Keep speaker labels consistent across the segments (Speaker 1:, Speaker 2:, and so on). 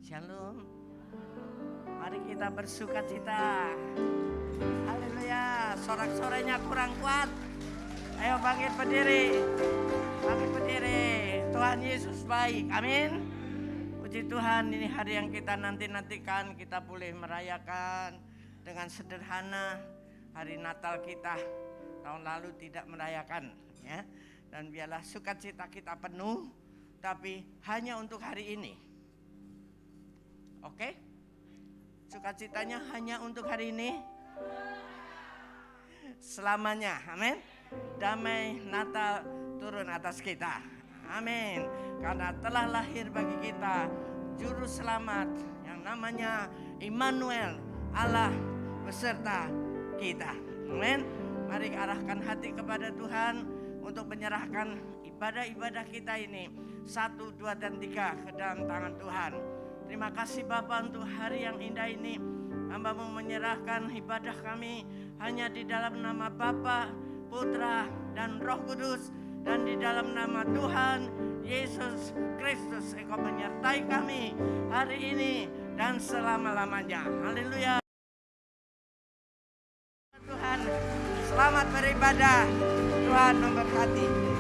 Speaker 1: Shalom. Mari kita bersuka cita. Haleluya. Sorak-sorenya kurang kuat. Ayo bangkit berdiri. Bangkit berdiri. Tuhan Yesus baik. Amin. Puji Tuhan, ini hari yang kita nanti-nantikan. Kita boleh merayakan dengan sederhana. Hari Natal kita tahun lalu tidak merayakan, ya. Dan biarlah sukacita kita penuh, tapi hanya untuk hari ini. Oke? Sukacitanya hanya untuk hari ini. Selamanya, amin. Damai Natal turun atas kita, amin. Karena telah lahir bagi kita juru selamat yang namanya Immanuel, Allah beserta kita, amin. Mari arahkan hati kepada Tuhan untuk menyerahkan ibadah-ibadah kita ini 1, 2, dan 3 ke dalam tangan Tuhan. Terima kasih Bapa untuk hari yang indah ini. Hamba-Mu menyerahkan ibadah kami hanya di dalam nama Bapa, Putra, dan Roh Kudus. Dan di dalam nama Tuhan Yesus Kristus, Engkau menyertai kami hari ini dan selama-lamanya. Haleluya. Tuhan, selamat beribadah. Tuhan memberkati.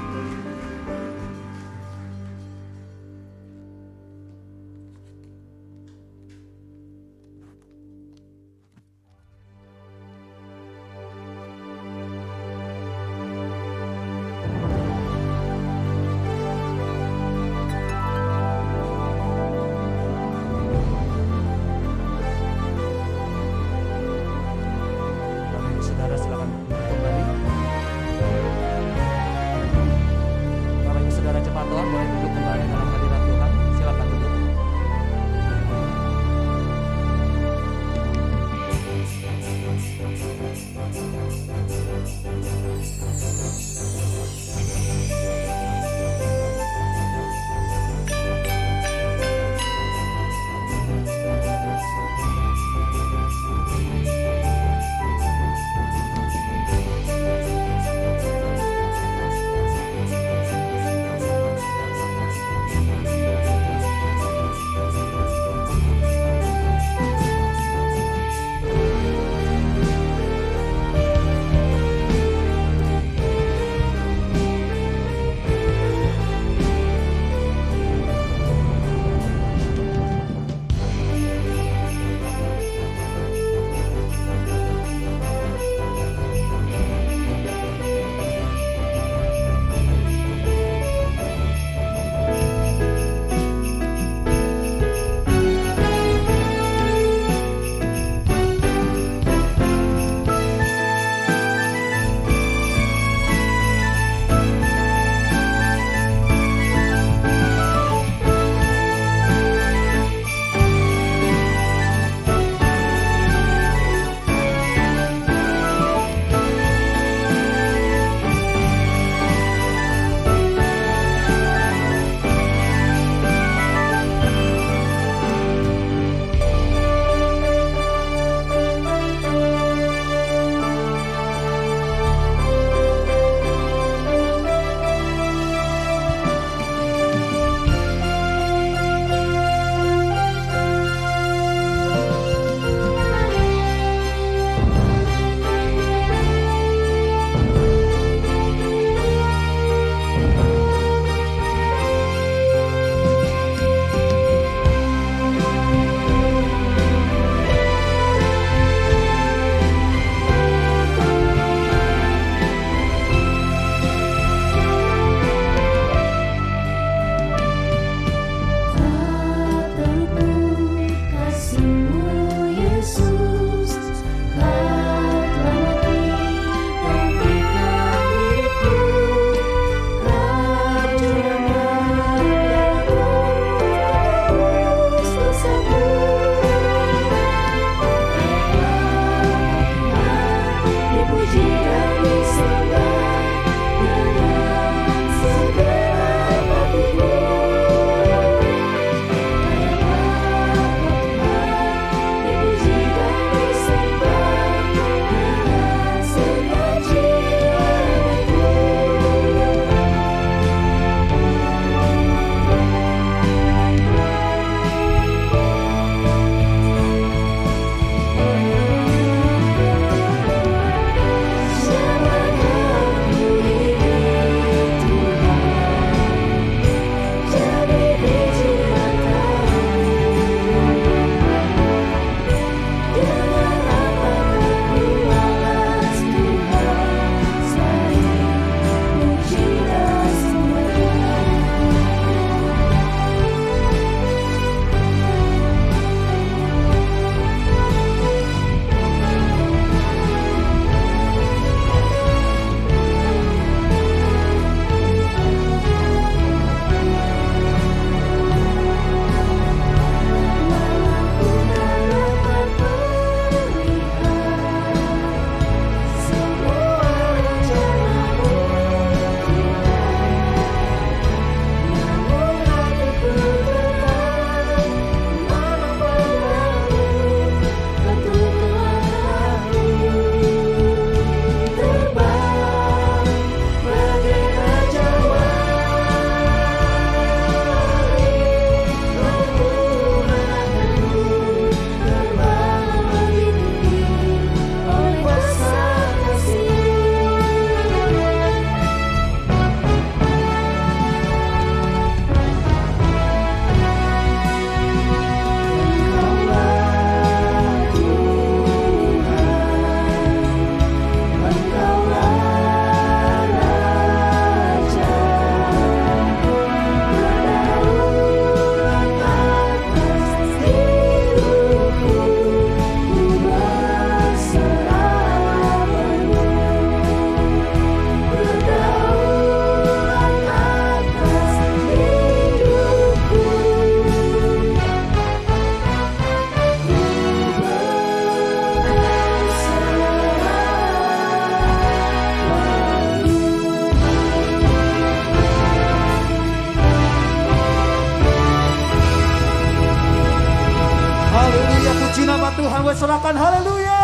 Speaker 2: boleh sorakan haleluya.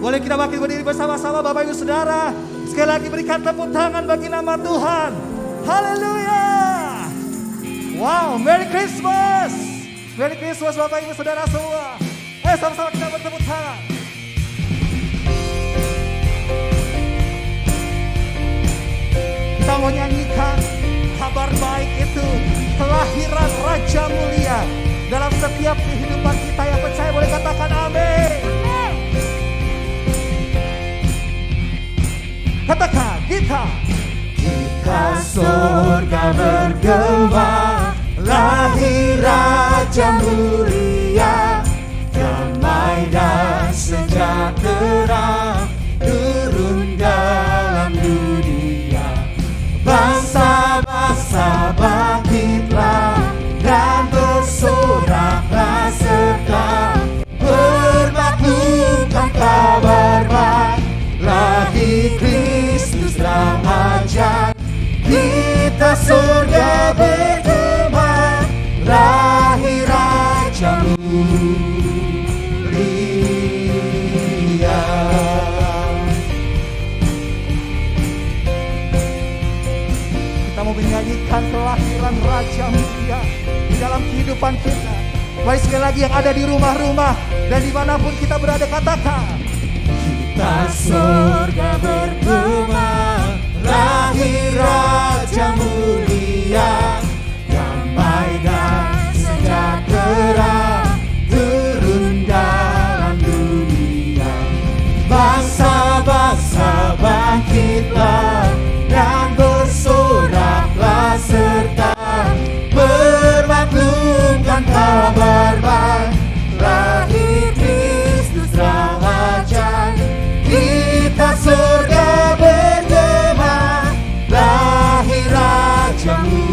Speaker 2: Boleh kita bangkit berdiri bersama-sama Bapak Ibu Saudara. Sekali lagi berikan tepuk tangan bagi nama Tuhan. Haleluya. Wow, Merry Christmas. Merry Christmas Bapak Ibu Saudara semua. Sama-sama kita bertepuk tangan. Kita mau nyanyikan kabar baik itu, kelahiran Raja Mulia dalam setiap kehidupan kita. Yang percaya boleh katakan amin. Katakan kita surga bergema, lahir Raja Mulia, damai dan sejahtera turun dalam dunia. Bangsa-bangsa bangkitlah dan bersoraklah serta bermaklumkan kabar baik, lahir Kristus Raja. Kita surga bergema, lahir Raja Mulia. Kita mau menyanyikan kelahiran Raja Mulia di dalam kehidupan kita. Mari sekali lagi yang ada di rumah-rumah dan dimanapun kita berada katakan. Kita surga bergema, lahir Raja Mulia, damai dan sejahtera turun dalam dunia. Bangsa-bangsa bangkitlah dan bersoraklah serta bermaklumkan kabar baik, lahir Kristus Raja. Kita surga bergema, lahir Raja Mulia.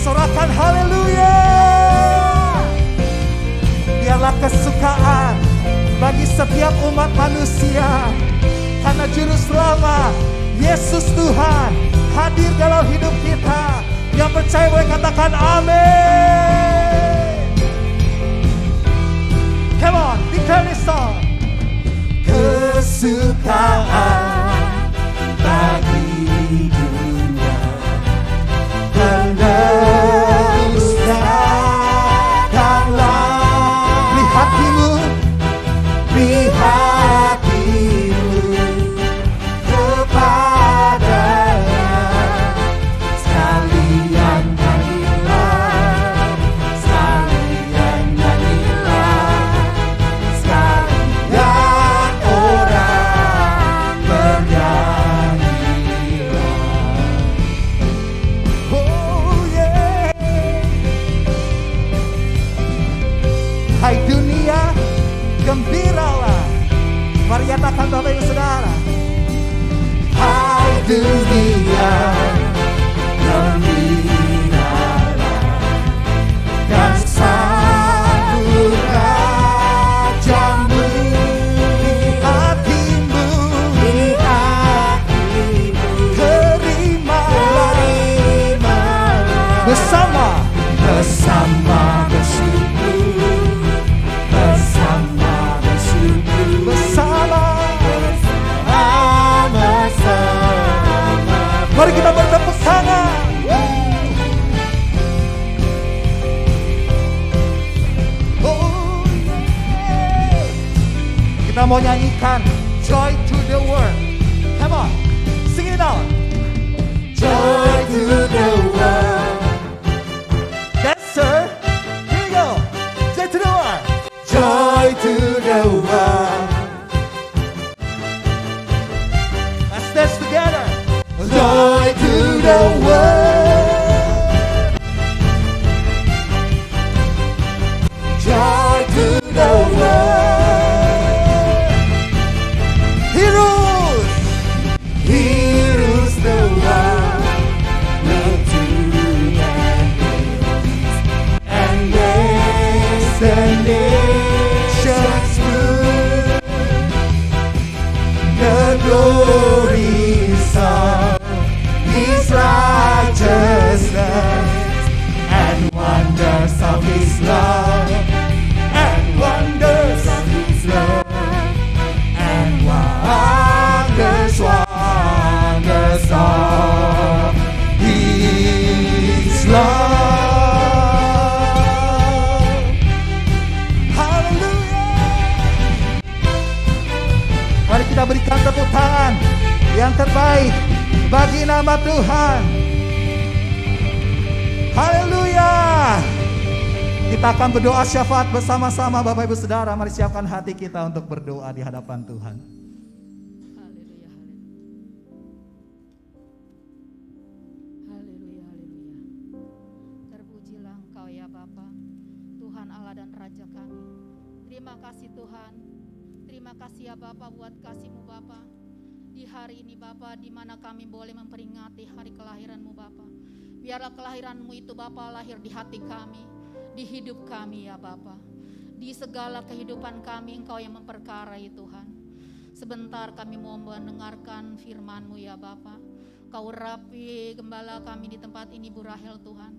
Speaker 2: Sorakan haleluya. Biarlah kesukaan bagi setiap umat manusia, karena Juru Selamat Yesus Tuhan hadir dalam hidup kita. Yang percaya boleh katakan amin. Come on, declare this song. Kesukaan bagi dunia penerus datanglah. Lihat timur, lihat timur kepadanya. Sekalian nyanyilah, sekalian orang bernyanyilah. Oh yeah. Hai dunia, gembiralah. Mari nyatakan Bapak Ibu Saudara. Hai dunia, gembiralah dan sambut Rajamu. Lihat timur, terimalah bersama bersyukur, bersama mari kita bertepuk tangan. Oh, yeah. Kita mau nyanyikan Joy to the World. Come on, sing it out. Joy to the world. Yes sir. Here we go. Joy to the world. Joy to the world. Let's dance together. Joy to the world. Joy to the world. He rules. He rules the world. Look to and makes the nations blue. The glories of righteousness and wonders of His love, and wonders of His love, and wonders of His love. Haleluya. Mari kita berikan tepuk tangan yang terbaik bagi nama Tuhan. Haleluya. Kita akan berdoa syafaat bersama-sama Bapak Ibu Saudara. Mari siapkan hati kita untuk berdoa di hadapan Tuhan.
Speaker 3: Haleluya, haleluya. Haleluya, haleluya. Terpujilah Engkau ya Bapa, Tuhan Allah dan Raja kami. Terima kasih Tuhan. Terima kasih ya Bapa buat kasih-Mu Bapa. Di hari ini Bapa, di mana kami boleh memperingati hari kelahiran-Mu Bapa. Biarlah kelahiran-Mu itu Bapa lahir di hati kami, di hidup kami ya Bapa. Di segala kehidupan kami Engkau yang memperkarai Tuhan. Sebentar kami mau mendengarkan firman-Mu ya Bapa. Kau urapi gembala kami di tempat ini Bu Rahel Tuhan.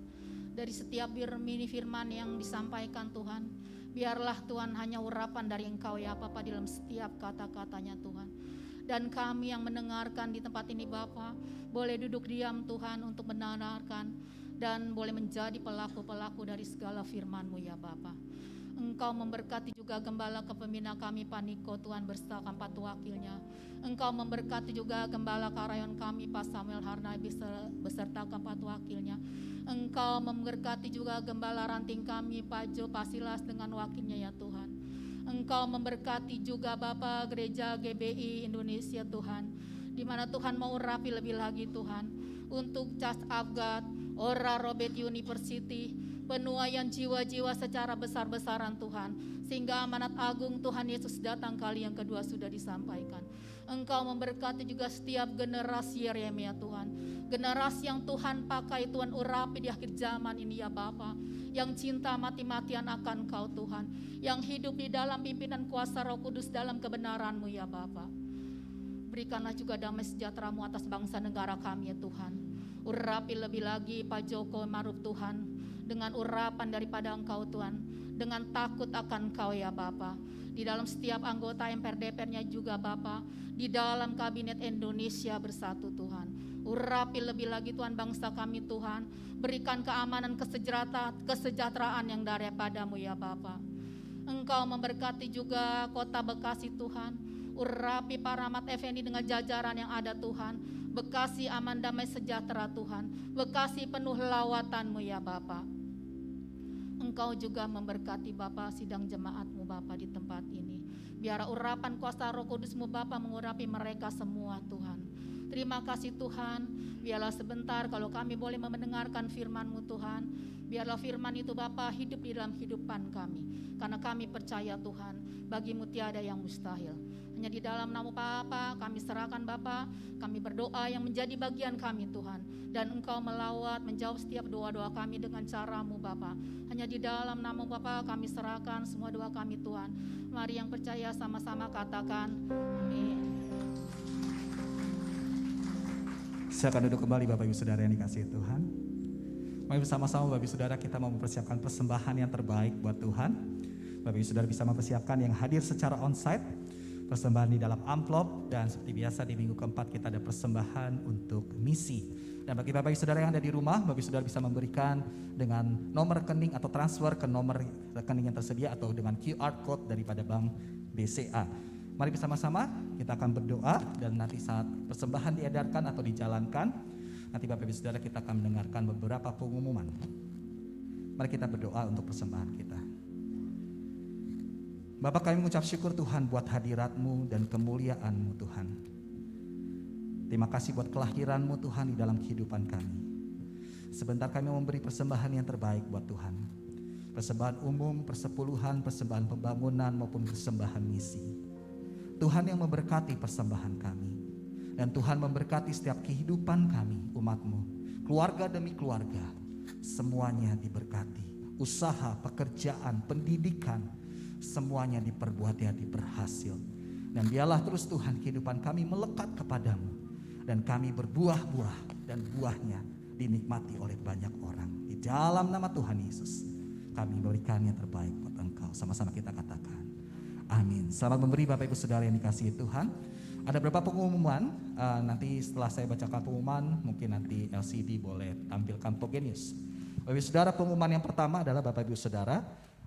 Speaker 3: Dari setiap firman yang disampaikan Tuhan, biarlah Tuhan hanya urapan dari Engkau ya Bapa dalam setiap kata-katanya Tuhan. Dan kami yang mendengarkan di tempat ini Bapa, boleh duduk diam Tuhan untuk mendengarkan dan boleh menjadi pelaku-pelaku dari segala firman-Mu ya Bapa. Engkau memberkati juga gembala kepemina kami Paniko Tuhan beserta keempat wakilnya. Engkau memberkati juga gembala karayon kami Pak Samuel Harnai beserta keempat wakilnya. Engkau memberkati juga gembala ranting kami Pak Jo Pasilas dengan wakilnya ya Tuhan. Engkau memberkati juga Bapa Gereja GBI Indonesia Tuhan, di mana Tuhan mau urapi lebih lagi Tuhan untuk Church of God, Ora Robert University, penuaian jiwa-jiwa secara besar-besaran Tuhan, sehingga amanat agung Tuhan Yesus datang kali yang kedua sudah disampaikan. Engkau memberkati juga setiap generasi Yeremia Tuhan, generasi yang Tuhan pakai Tuhan urapi di akhir zaman ini ya Bapa, yang cinta mati-matian akan Kau Tuhan, yang hidup di dalam pimpinan kuasa Roh Kudus dalam kebenaran-Mu ya Bapa. Berikanlah juga damai sejahtera-Mu atas bangsa negara kami ya Tuhan. Urapi lebih lagi Pak Joko Maruf Tuhan, dengan urapan daripada Engkau Tuhan, dengan takut akan Kau ya Bapa. Di dalam setiap anggota MPR DPR-nya juga Bapa, di dalam kabinet Indonesia Bersatu Tuhan. Urapi lebih lagi Tuhan bangsa kami Tuhan, berikan keamanan kesejahteraan yang daripada-Mu ya Bapa. Engkau memberkati juga kota Bekasi Tuhan, urapi Pak Rahmat Effendi dengan jajaran yang ada Tuhan. Bekasi aman damai sejahtera Tuhan, Bekasi penuh lawatan-Mu ya Bapa. Engkau juga memberkati Bapa sidang jemaat-Mu Bapa di tempat ini. Biar urapan kuasa Roh Kudus-Mu Bapa mengurapi mereka semua Tuhan. Terima kasih Tuhan, biarlah sebentar kalau kami boleh mendengarkan firman-Mu Tuhan. Biarlah firman itu Bapa hidup di dalam kehidupan kami. Karena kami percaya Tuhan, bagi-Mu tiada yang mustahil. Hanya di dalam nama Bapa kami serahkan Bapa, kami berdoa yang menjadi bagian kami Tuhan. Dan Engkau melawat menjawab setiap doa-doa kami dengan cara-Mu Bapa. Hanya di dalam nama Bapa kami serahkan semua doa kami Tuhan. Mari yang percaya sama-sama katakan amin.
Speaker 2: Silakan duduk kembali Bapak Ibu Saudara yang dikasihi Tuhan. Mari bersama-sama Bapak Ibu Saudara kita mau mempersiapkan persembahan yang terbaik buat Tuhan. Bapak Ibu Saudara bisa mempersiapkan yang hadir secara onsite, persembahan di dalam amplop, dan seperti biasa di minggu keempat kita ada persembahan untuk misi. Dan bagi Bapak Ibu Saudara yang ada di rumah, Bapak Ibu Saudara bisa memberikan dengan nomor rekening atau transfer ke nomor rekening yang tersedia atau dengan QR code daripada Bank BCA. Mari bersama-sama kita akan berdoa, dan nanti saat persembahan diedarkan atau dijalankan, nanti Bapak Ibu Saudara kita akan mendengarkan beberapa pengumuman. Mari kita berdoa untuk persembahan kita. Bapak, kami mengucap syukur Tuhan buat hadirat-Mu dan kemuliaan-Mu Tuhan. Terima kasih buat kelahiran-Mu Tuhan di dalam kehidupan kami. Sebentar kami memberi persembahan yang terbaik buat Tuhan. Persembahan umum, persepuluhan, persembahan pembangunan maupun persembahan misi. Tuhan yang memberkati persembahan kami. Dan Tuhan memberkati setiap kehidupan kami, umat-Mu. Keluarga demi keluarga, semuanya diberkati. Usaha, pekerjaan, pendidikan, semuanya diperbuat jadi berhasil. Dan biarlah terus Tuhan kehidupan kami melekat kepadamu. Dan kami berbuah-buah dan buahnya dinikmati oleh banyak orang. Di dalam nama Tuhan Yesus, kami memberikan yang terbaik buat Engkau. Sama-sama kita katakan amin. Selamat memberi Bapak Ibu Saudara yang dikasihi Tuhan. Ada beberapa pengumuman, nanti setelah saya bacakan pengumuman, mungkin nanti LCD boleh tampilkan Pogenius. Bapak Ibu Saudara, pengumuman yang pertama adalah Bapak Ibu Saudara,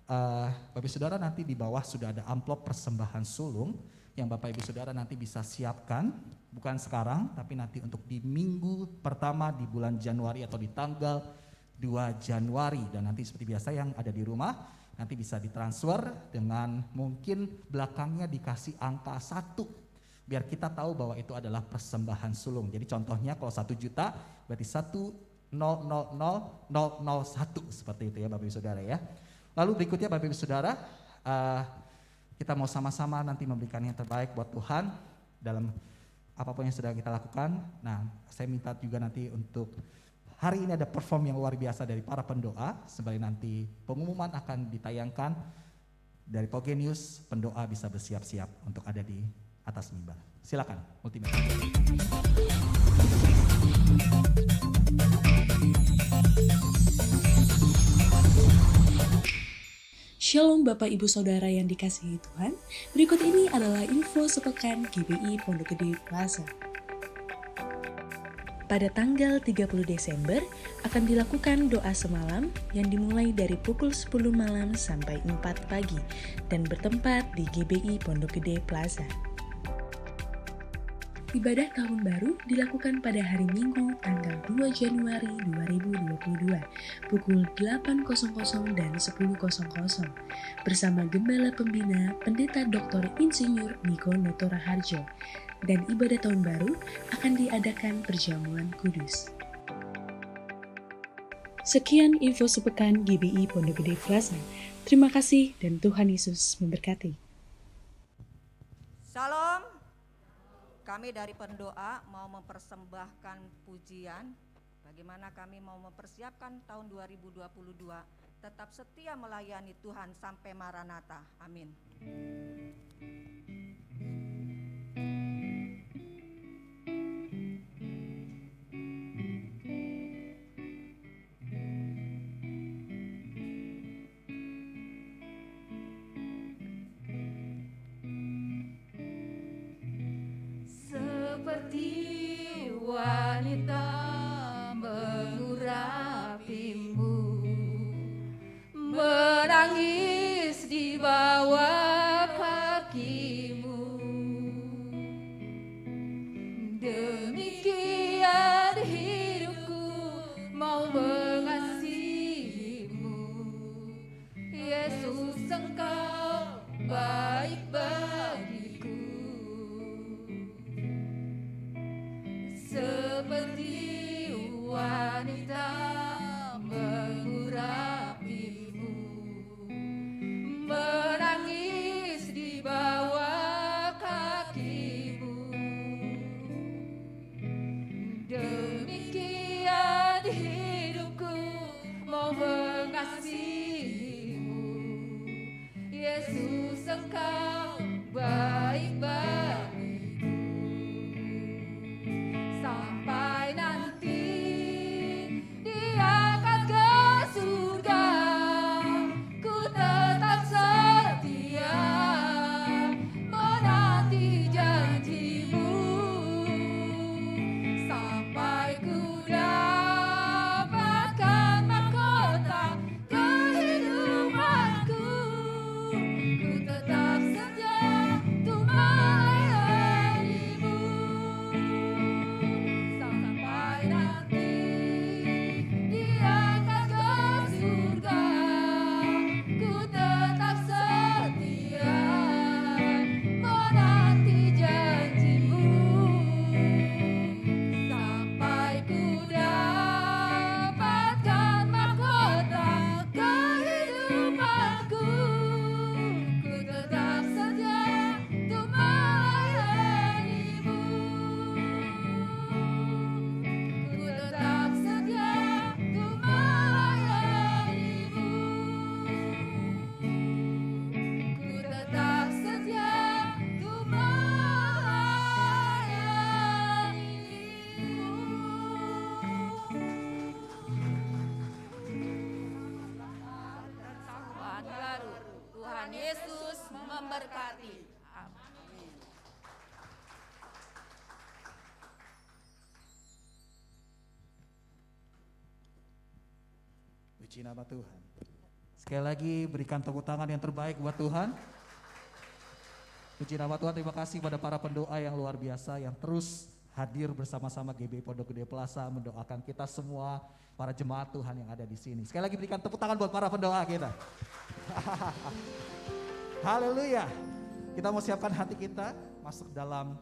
Speaker 2: Bapak Ibu Saudara nanti di bawah sudah ada amplop persembahan sulung yang Bapak Ibu Saudara nanti bisa siapkan, bukan sekarang tapi nanti untuk di minggu pertama di bulan Januari atau di tanggal 2 Januari. Dan nanti seperti biasa yang ada di rumah nanti bisa ditransfer dengan mungkin belakangnya dikasih angka 1 biar kita tahu bahwa itu adalah persembahan sulung. Jadi contohnya kalau 1 juta berarti 1000001 seperti itu ya Bapak Ibu Saudara ya. Lalu berikutnya Bapak Ibu Saudara, kita mau sama-sama nanti memberikan yang terbaik buat Tuhan dalam apapun yang sudah kita lakukan. Nah, saya minta juga nanti untuk hari ini ada perform yang luar biasa dari para pendoa. Sembari nanti pengumuman akan ditayangkan dari Pogenius, pendoa bisa bersiap-siap untuk ada di atas mimbar. Silakan, multimedia.
Speaker 4: Shalom Bapak Ibu Saudara yang dikasihi Tuhan. Berikut ini adalah info sepekan GBI Pondok Gede Plaza. Pada tanggal 30 Desember akan dilakukan doa semalam yang dimulai dari pukul 10 malam sampai 4 pagi dan bertempat di GBI Pondok Gede Plaza. Ibadah tahun baru dilakukan pada hari Minggu tanggal 2 Januari 2022 pukul 8.00 dan 10.00 bersama Gembala Pembina Pendeta Dr. Insinyur Niko Noto Raharjo, dan ibadah tahun baru akan diadakan perjamuan kudus. Sekian info sepekan GBI Pondok Gede Plaza. Terima kasih dan Tuhan Yesus memberkati.
Speaker 5: Salam. Kami dari pendoa mau mempersembahkan pujian. Bagaimana kami mau mempersiapkan tahun 2022 tetap setia melayani Tuhan sampai Maranatha. Amin.
Speaker 3: Seperti wanita mengurapimu, menangis di bawah kakimu. Demikian hidupku mau mengasihimu. Yesus, Engkau baik bagiku. Seperti wanita mengurapimu, menangis di bawah kakimu. Demikian hidupku mau mengasihimu. Yesus, Engkau baik bagiku. Sampai nanti Dia akan ke surga, ku tetap setia menanti janjimu. Sampai ku dapatkan mahkota kehidupanku, ku tetap setia untuk Tuhan Yesus memberkati. Amin.
Speaker 2: Puji nama Tuhan. Sekali lagi berikan tepuk tangan yang terbaik buat Tuhan. Puji nama Tuhan, terima kasih pada para pendoa yang luar biasa yang terus hadir bersama-sama GBI Pondok Gede Plaza mendoakan kita semua, para jemaat Tuhan yang ada di sini. Sekali lagi berikan tepuk tangan buat para pendoa kita. Haleluya. Kita mau siapkan hati kita masuk dalam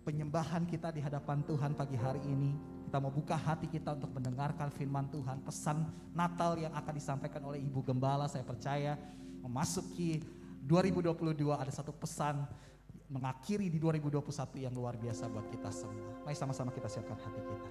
Speaker 2: penyembahan kita di hadapan Tuhan pagi hari ini. Kita mau buka hati kita untuk mendengarkan firman Tuhan, pesan Natal yang akan disampaikan oleh Ibu Gembala. Saya percaya memasuki 2022 ada satu pesan mengakhiri di 2021 yang luar biasa buat kita semua. Mari sama-sama kita siapkan hati kita.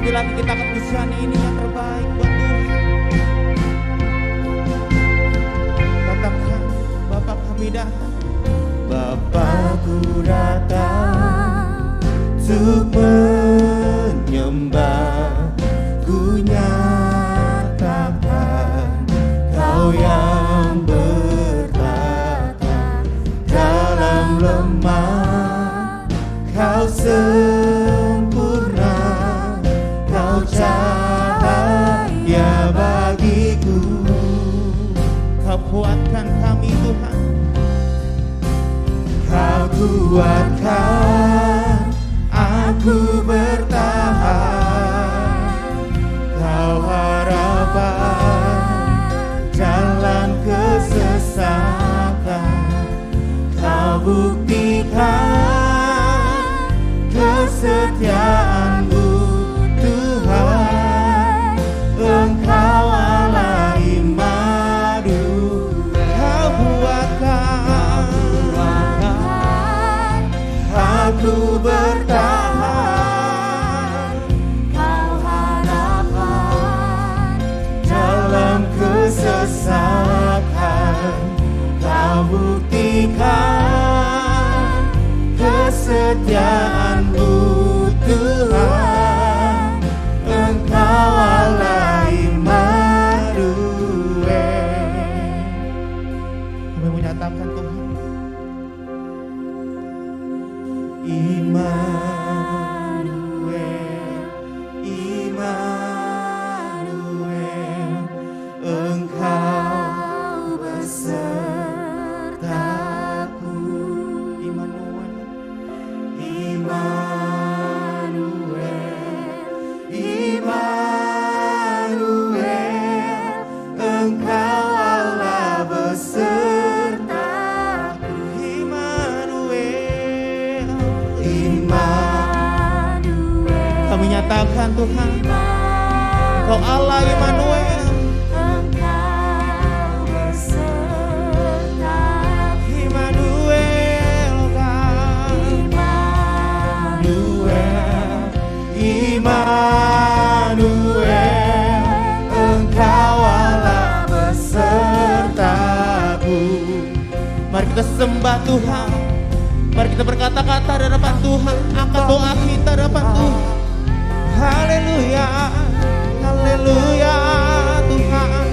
Speaker 2: Lagi kita akan pujian ini yang terbaik buat Tuhan. Katakan, Bapa kami datang. Bapakku datang untuk menyembah. Ku nyatakan Kau yang bertata dalam lemah. Kau cahaya bagiku. Kau kuatkan kami Tuhan. Kau kuatkan aku bertahan. Kau harapan jalan kesesakan. Kau buktikan kesetiaan-Mu. Engkau Allah Immanuel. Kau buatkan aku bertahan. Kau harapan dalam kesesakan. Kau buktikan kesetiaan-Mu Tuhan. Engkau Allah Immanuel. Kami menyatakan Tuhan, Immanuel, Immanuel, Engkau besertaku. Immanuel, Immanuel, Immanuel, Engkau Allah besertaku. Immanuel, Immanuel. Kami nyatakan Tuhan, Kau Allah Immanuel. Engkau besertaku. Immanuel, Immanuel,
Speaker 6: sembah Tuhan. Mari kita berkata-kata di hadapan Tuhan, angkat doa kita di hadapan Tuhan. Haleluya, haleluya Tuhan,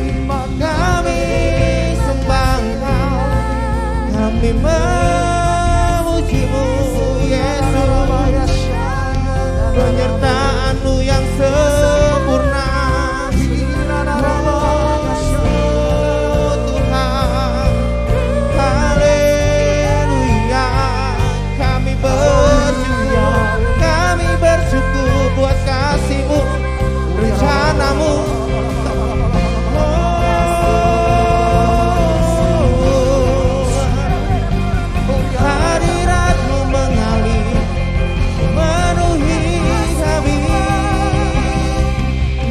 Speaker 6: kami sembah Engkau, kami memuji-Mu Yesus, penyertaan-Mu yang sempurna. Kami bersyukur buat kasih-Mu, rencana-Mu. Hadirat-Mu mengalir, memenuhi kami.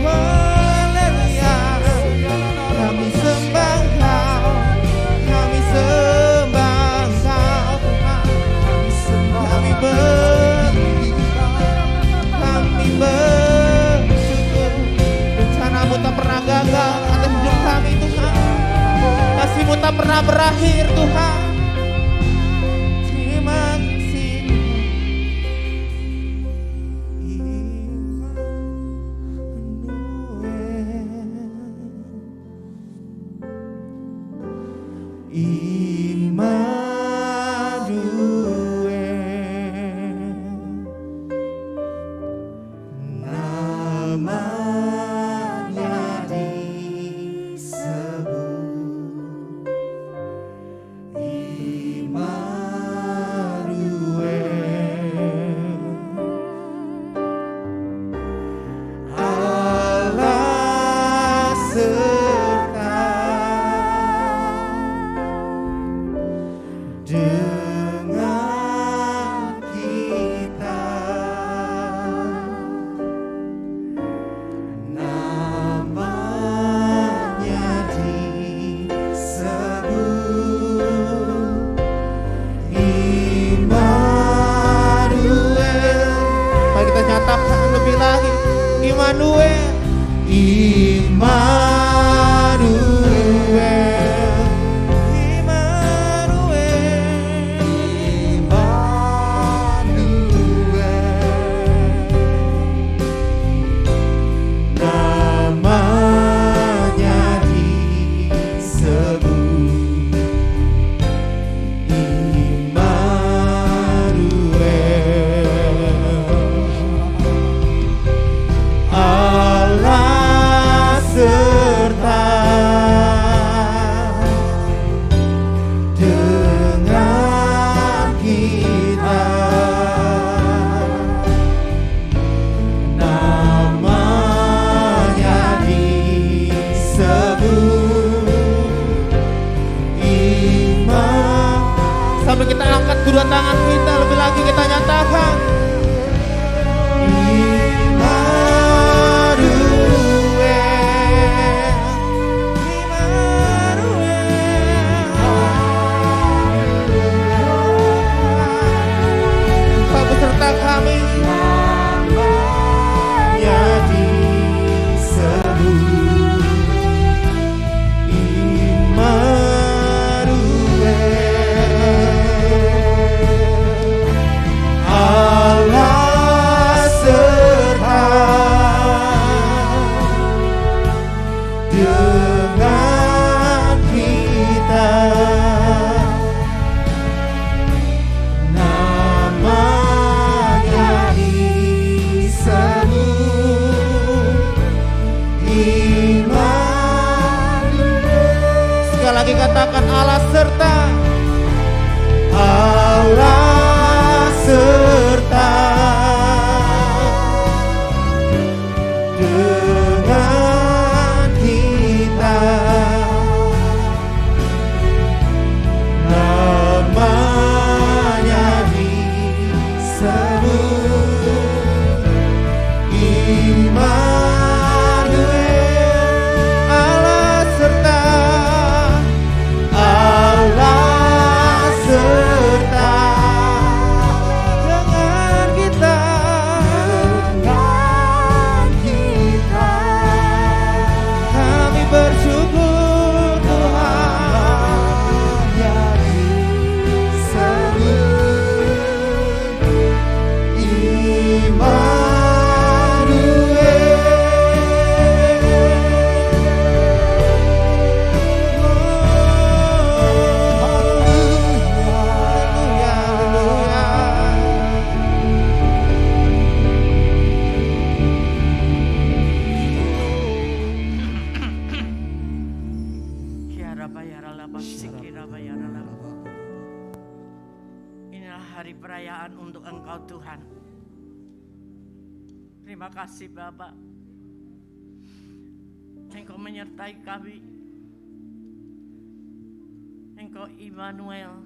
Speaker 6: Haleluya, kami sembah Engkau, kami sembah Engkau Tuhan. Kami bersyukur, rencana-Mu tak pernah gagal atas hidup kami Tuhan. Kasih-Mu tak pernah berakhir Tuhan. Terima kasih sambil kita angkat kedua tangan kita, lebih lagi kita nyatakan Engkau beserta kami jadi sebut Allah serta dengan kita, namanya disebut Immanuel. Sekali lagi katakan Allah serta, Allah serta dengan kita, namanya disebut Immanuel. Allah serta, Allah serta dengan kita, kami bersyukur Tuhan.
Speaker 1: hari perayaan untuk Engkau Tuhan. Terima kasih Bapa. Engkau menyertai kami. Engkau Immanuel.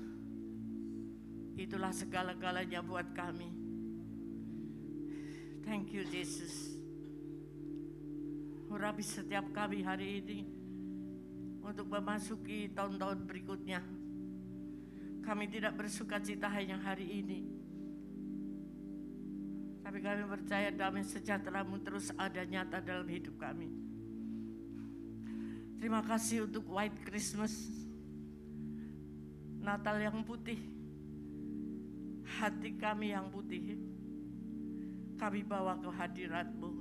Speaker 1: Itulah segala-galanya buat kami. Thank you Jesus. Urapi setiap kami hari ini untuk memasuki tahun-tahun berikutnya. Kami tidak bersuka cita hanya hari ini, tapi kami percaya damai sejahtera-Mu terus ada nyata dalam hidup kami. Terima kasih untuk White Christmas, Natal yang putih, hati kami yang putih. Kami bawa ke hadirat-Mu.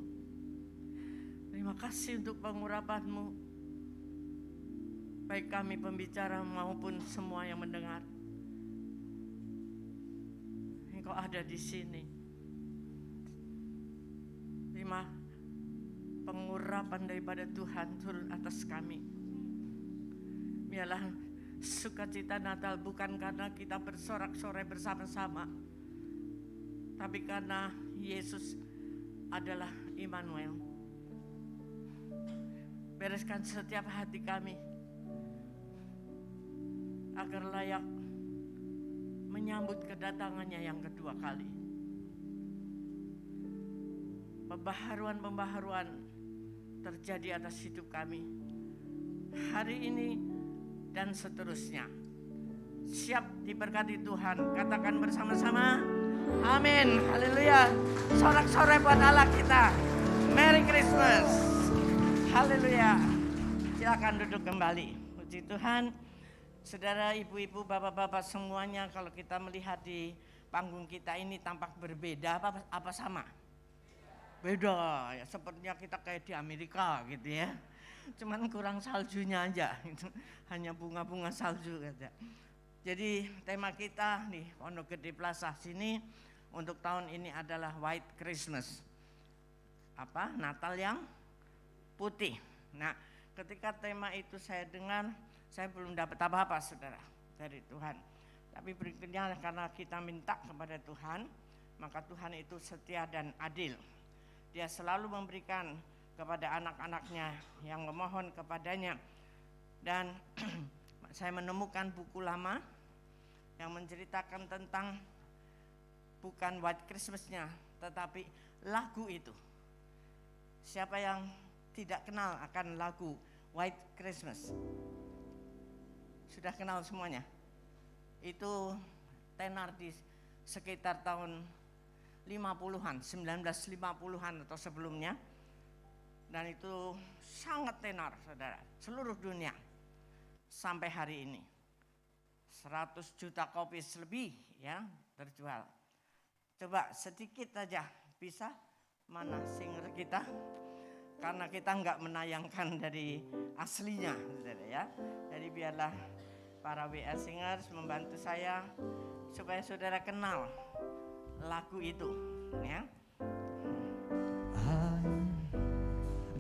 Speaker 1: Terima kasih untuk pengurapan-Mu, baik kami pembicara maupun semua yang mendengar. Engkau ada di sini. Terima pengurapan daripada Tuhan turun atas kami. Biarlah sukacita Natal bukan karena kita bersorak-sorai bersama-sama, tapi karena Yesus adalah Immanuel. Bereskan setiap hati kami agar layak menyambut kedatangannya yang kedua kali. Pembaharuan-pembaharuan terjadi atas hidup kami hari ini dan seterusnya. Siap diberkati Tuhan. Katakan bersama-sama, amin, haleluya. Sorak-sorai buat Allah kita. Merry Christmas. Haleluya. Silakan duduk kembali. Puji Tuhan. Saudara, ibu-ibu, bapak-bapak semuanya, kalau kita melihat di panggung kita ini tampak berbeda apa sama? Beda. Ya sepertinya kita kayak di Amerika gitu ya. Cuman kurang saljunya aja. Hanya bunga-bunga salju aja. Jadi tema kita di Pondok Gede Plaza sini untuk tahun ini adalah White Christmas. Apa? Natal yang putih. Nah, ketika tema itu saya dengar, saya belum dapat apa-apa saudara dari Tuhan. Tapi berikutnya karena kita minta kepada Tuhan, maka Tuhan itu setia dan adil. Dia selalu memberikan kepada anak-anaknya yang memohon kepadanya. Dan saya menemukan buku lama yang menceritakan tentang bukan White Christmas-nya, tetapi lagu itu. Siapa yang tidak kenal akan lagu White Christmas? Sudah kenal semuanya? Itu tenar di sekitar tahun 50-an, 1950-an atau sebelumnya. Dan itu sangat tenar saudara, seluruh dunia sampai hari ini. 100 juta kopi lebih ya terjual. Coba sedikit aja bisa mana singer kita? Karena kita enggak menayangkan dari aslinya saudara ya. Jadi biarlah para WA Singers membantu saya supaya saudara kenal lagu itu ya.
Speaker 2: I'm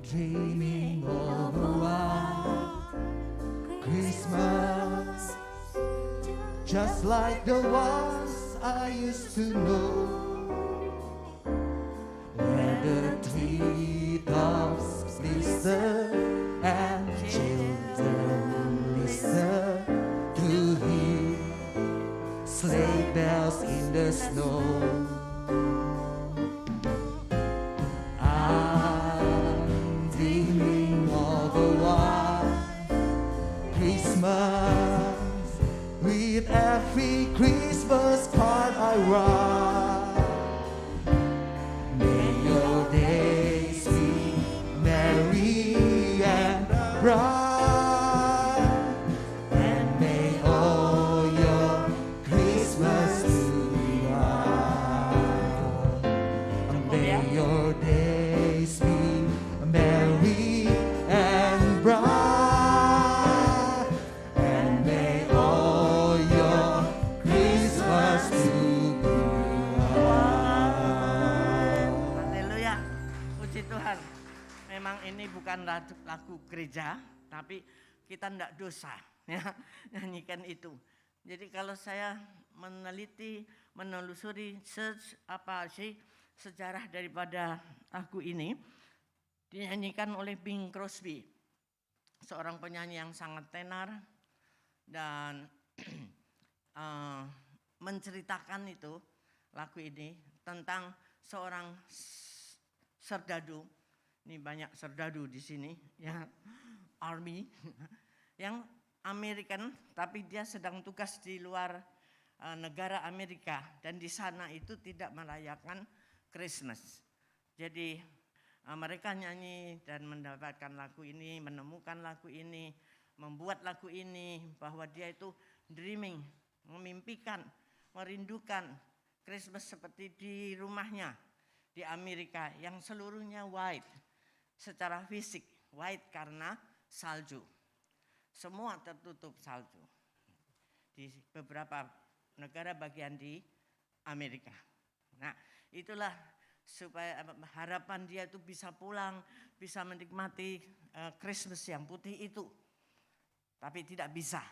Speaker 2: dreaming of a white Christmas, just like the ones I used to know, where the treetops glisten and children listen to hear sleigh bells in the snow. I'm dreaming of a white Christmas, with every Christmas card I write. May your days be merry and bright, and may all your Christmas be bright. May your days be merry and bright, and may all your Christmas be bright.
Speaker 1: Haleluya. Puji Tuhan. Memang ini bukan lagu gereja, tapi kita tidak dosa ya nyanyikan itu. Jadi kalau saya meneliti menelusuri apa sih sejarah daripada lagu ini, dinyanyikan oleh Bing Crosby, seorang penyanyi yang sangat tenar dan menceritakan itu lagu ini tentang seorang serdadu. Ini banyak serdadu di sini, ya, army, yang American, tapi dia sedang tugas di luar negara Amerika dan di sana itu tidak merayakan Christmas. Jadi mereka nyanyi dan mendapatkan lagu ini, menemukan lagu ini, membuat lagu ini, bahwa dia itu dreaming, memimpikan, merindukan Christmas seperti di rumahnya di Amerika yang seluruhnya white, secara fisik white karena salju. Semua tertutup salju di beberapa negara bagian di Amerika. Nah, itulah supaya harapan dia itu bisa pulang, bisa menikmati Christmas yang putih itu. Tapi tidak bisa.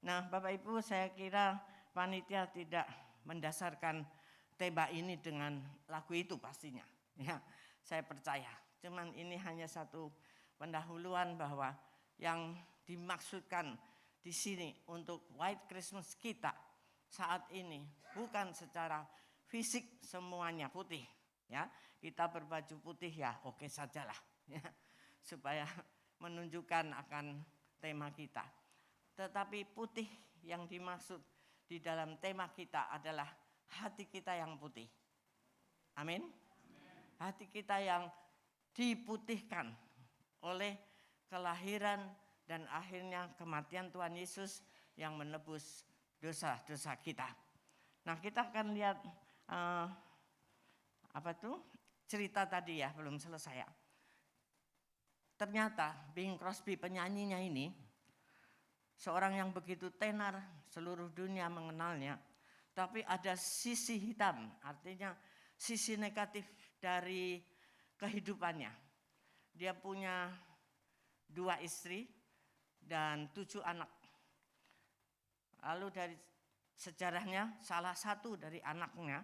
Speaker 1: Nah, Bapak Ibu, saya kira panitia tidak mendasarkan tema ini dengan lagu itu pastinya. Ya, saya percaya. Cuman ini hanya satu pendahuluan bahwa yang dimaksudkan di sini untuk White Christmas kita saat ini bukan secara fisik semuanya putih, ya. Kita berbaju putih ya oke sajalah, ya, supaya menunjukkan akan tema kita. Tetapi putih yang dimaksud di dalam tema kita adalah hati kita yang putih. Amin. Hati kita yang diputihkan oleh kelahiran dan akhirnya kematian Tuhan Yesus yang menebus dosa-dosa kita. Nah, kita akan lihat cerita tadi ya, belum selesai ya. Ternyata Bing Crosby penyanyinya ini seorang yang begitu tenar, seluruh dunia mengenalnya, tapi ada sisi hitam, artinya sisi negatif dari kehidupannya. Dia punya 2 istri dan 7 anak. Lalu dari sejarahnya salah satu dari anaknya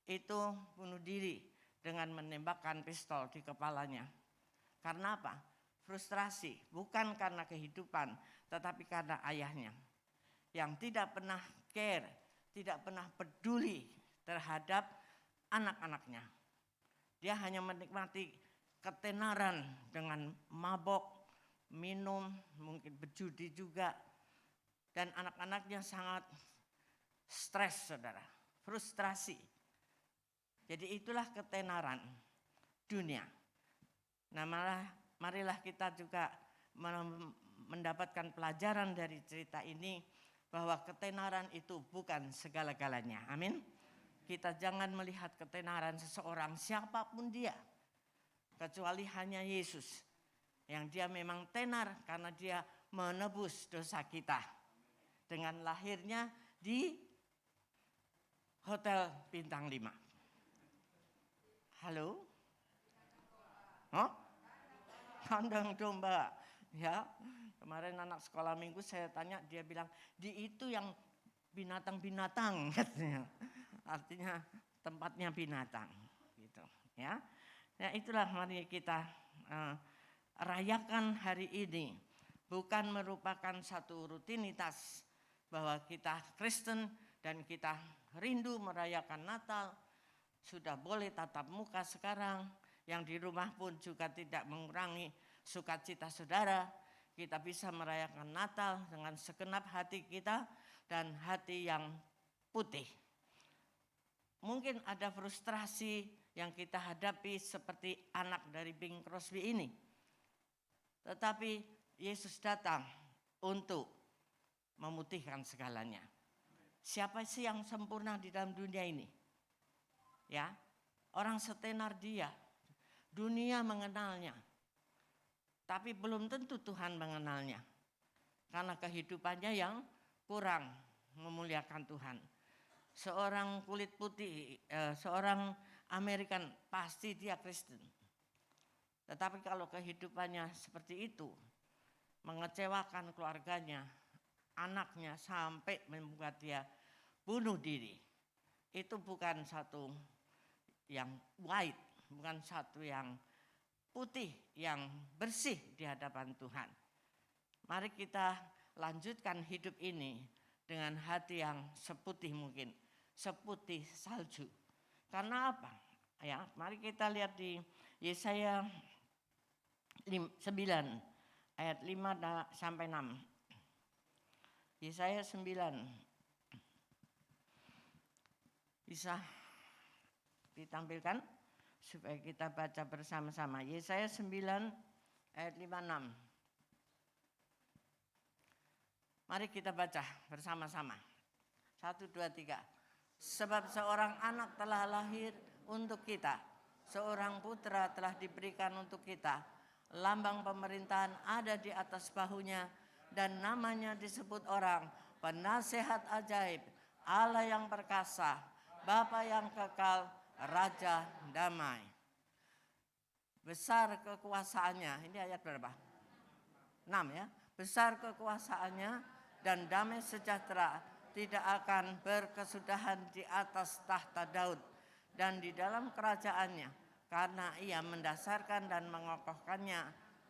Speaker 1: itu bunuh diri dengan menembakkan pistol di kepalanya. Karena apa? Frustrasi, bukan karena kehidupan, tetapi karena ayahnya yang tidak pernah care, tidak pernah peduli terhadap anak-anaknya. Dia hanya menikmati ketenaran dengan mabok, minum, mungkin berjudi juga. Dan anak-anaknya sangat stres, saudara, frustrasi. Jadi itulah ketenaran dunia. Nah, marilah kita juga mendapatkan pelajaran dari cerita ini bahwa ketenaran itu bukan segala-galanya. Amin. Kita jangan melihat ketenaran seseorang siapapun dia, kecuali hanya Yesus yang dia memang tenar karena dia menebus dosa kita dengan lahirnya di Hotel Bintang 5. Halo? Oh? Kandang domba. Ya, kemarin anak sekolah minggu saya tanya, dia bilang di itu yang binatang-binatang katanya. Artinya tempatnya binatang gitu, ya. Nah, itulah mari kita rayakan hari ini, bukan merupakan satu rutinitas bahwa kita Kristen dan kita rindu merayakan Natal. Sudah boleh tatap muka sekarang, yang di rumah pun juga tidak mengurangi sukacita saudara. Kita bisa merayakan Natal dengan segenap hati kita dan hati yang putih. Mungkin ada frustrasi yang kita hadapi seperti anak dari Bing Crosby ini. Tetapi Yesus datang untuk memutihkan segalanya. Siapa sih yang sempurna di dalam dunia ini? Ya, orang setenar dia. Dunia mengenalnya. Tapi belum tentu Tuhan mengenalnya. Karena kehidupannya yang kurang memuliakan Tuhan. Seorang kulit putih, seorang American, pasti dia Kristen. Tetapi kalau kehidupannya seperti itu, mengecewakan keluarganya, anaknya, sampai membuat dia bunuh diri. Itu bukan satu yang white, bukan satu yang putih, yang bersih di hadapan Tuhan. Mari kita lanjutkan hidup ini dengan hati yang seputih mungkin, seputih salju. Karena apa? Ya, mari kita lihat di Yesaya 9 ayat 5 sampai 6. Yesaya 9. Bisa ditampilkan supaya kita baca bersama-sama. Yesaya 9 ayat 5-6. Mari kita baca bersama-sama. 1, 2, 3. Sebab seorang anak telah lahir untuk kita, seorang putra telah diberikan untuk kita. Lambang pemerintahan ada di atas bahunya, dan namanya disebut orang Penasehat Ajaib, Allah yang perkasa, Bapa yang kekal, Raja damai. Besar kekuasaannya, ini ayat berapa? 6 ya. Besar kekuasaannya dan damai sejahtera tidak akan berkesudahan di atas tahta Daud dan di dalam kerajaannya, karena ia mendasarkan dan mengokohkannya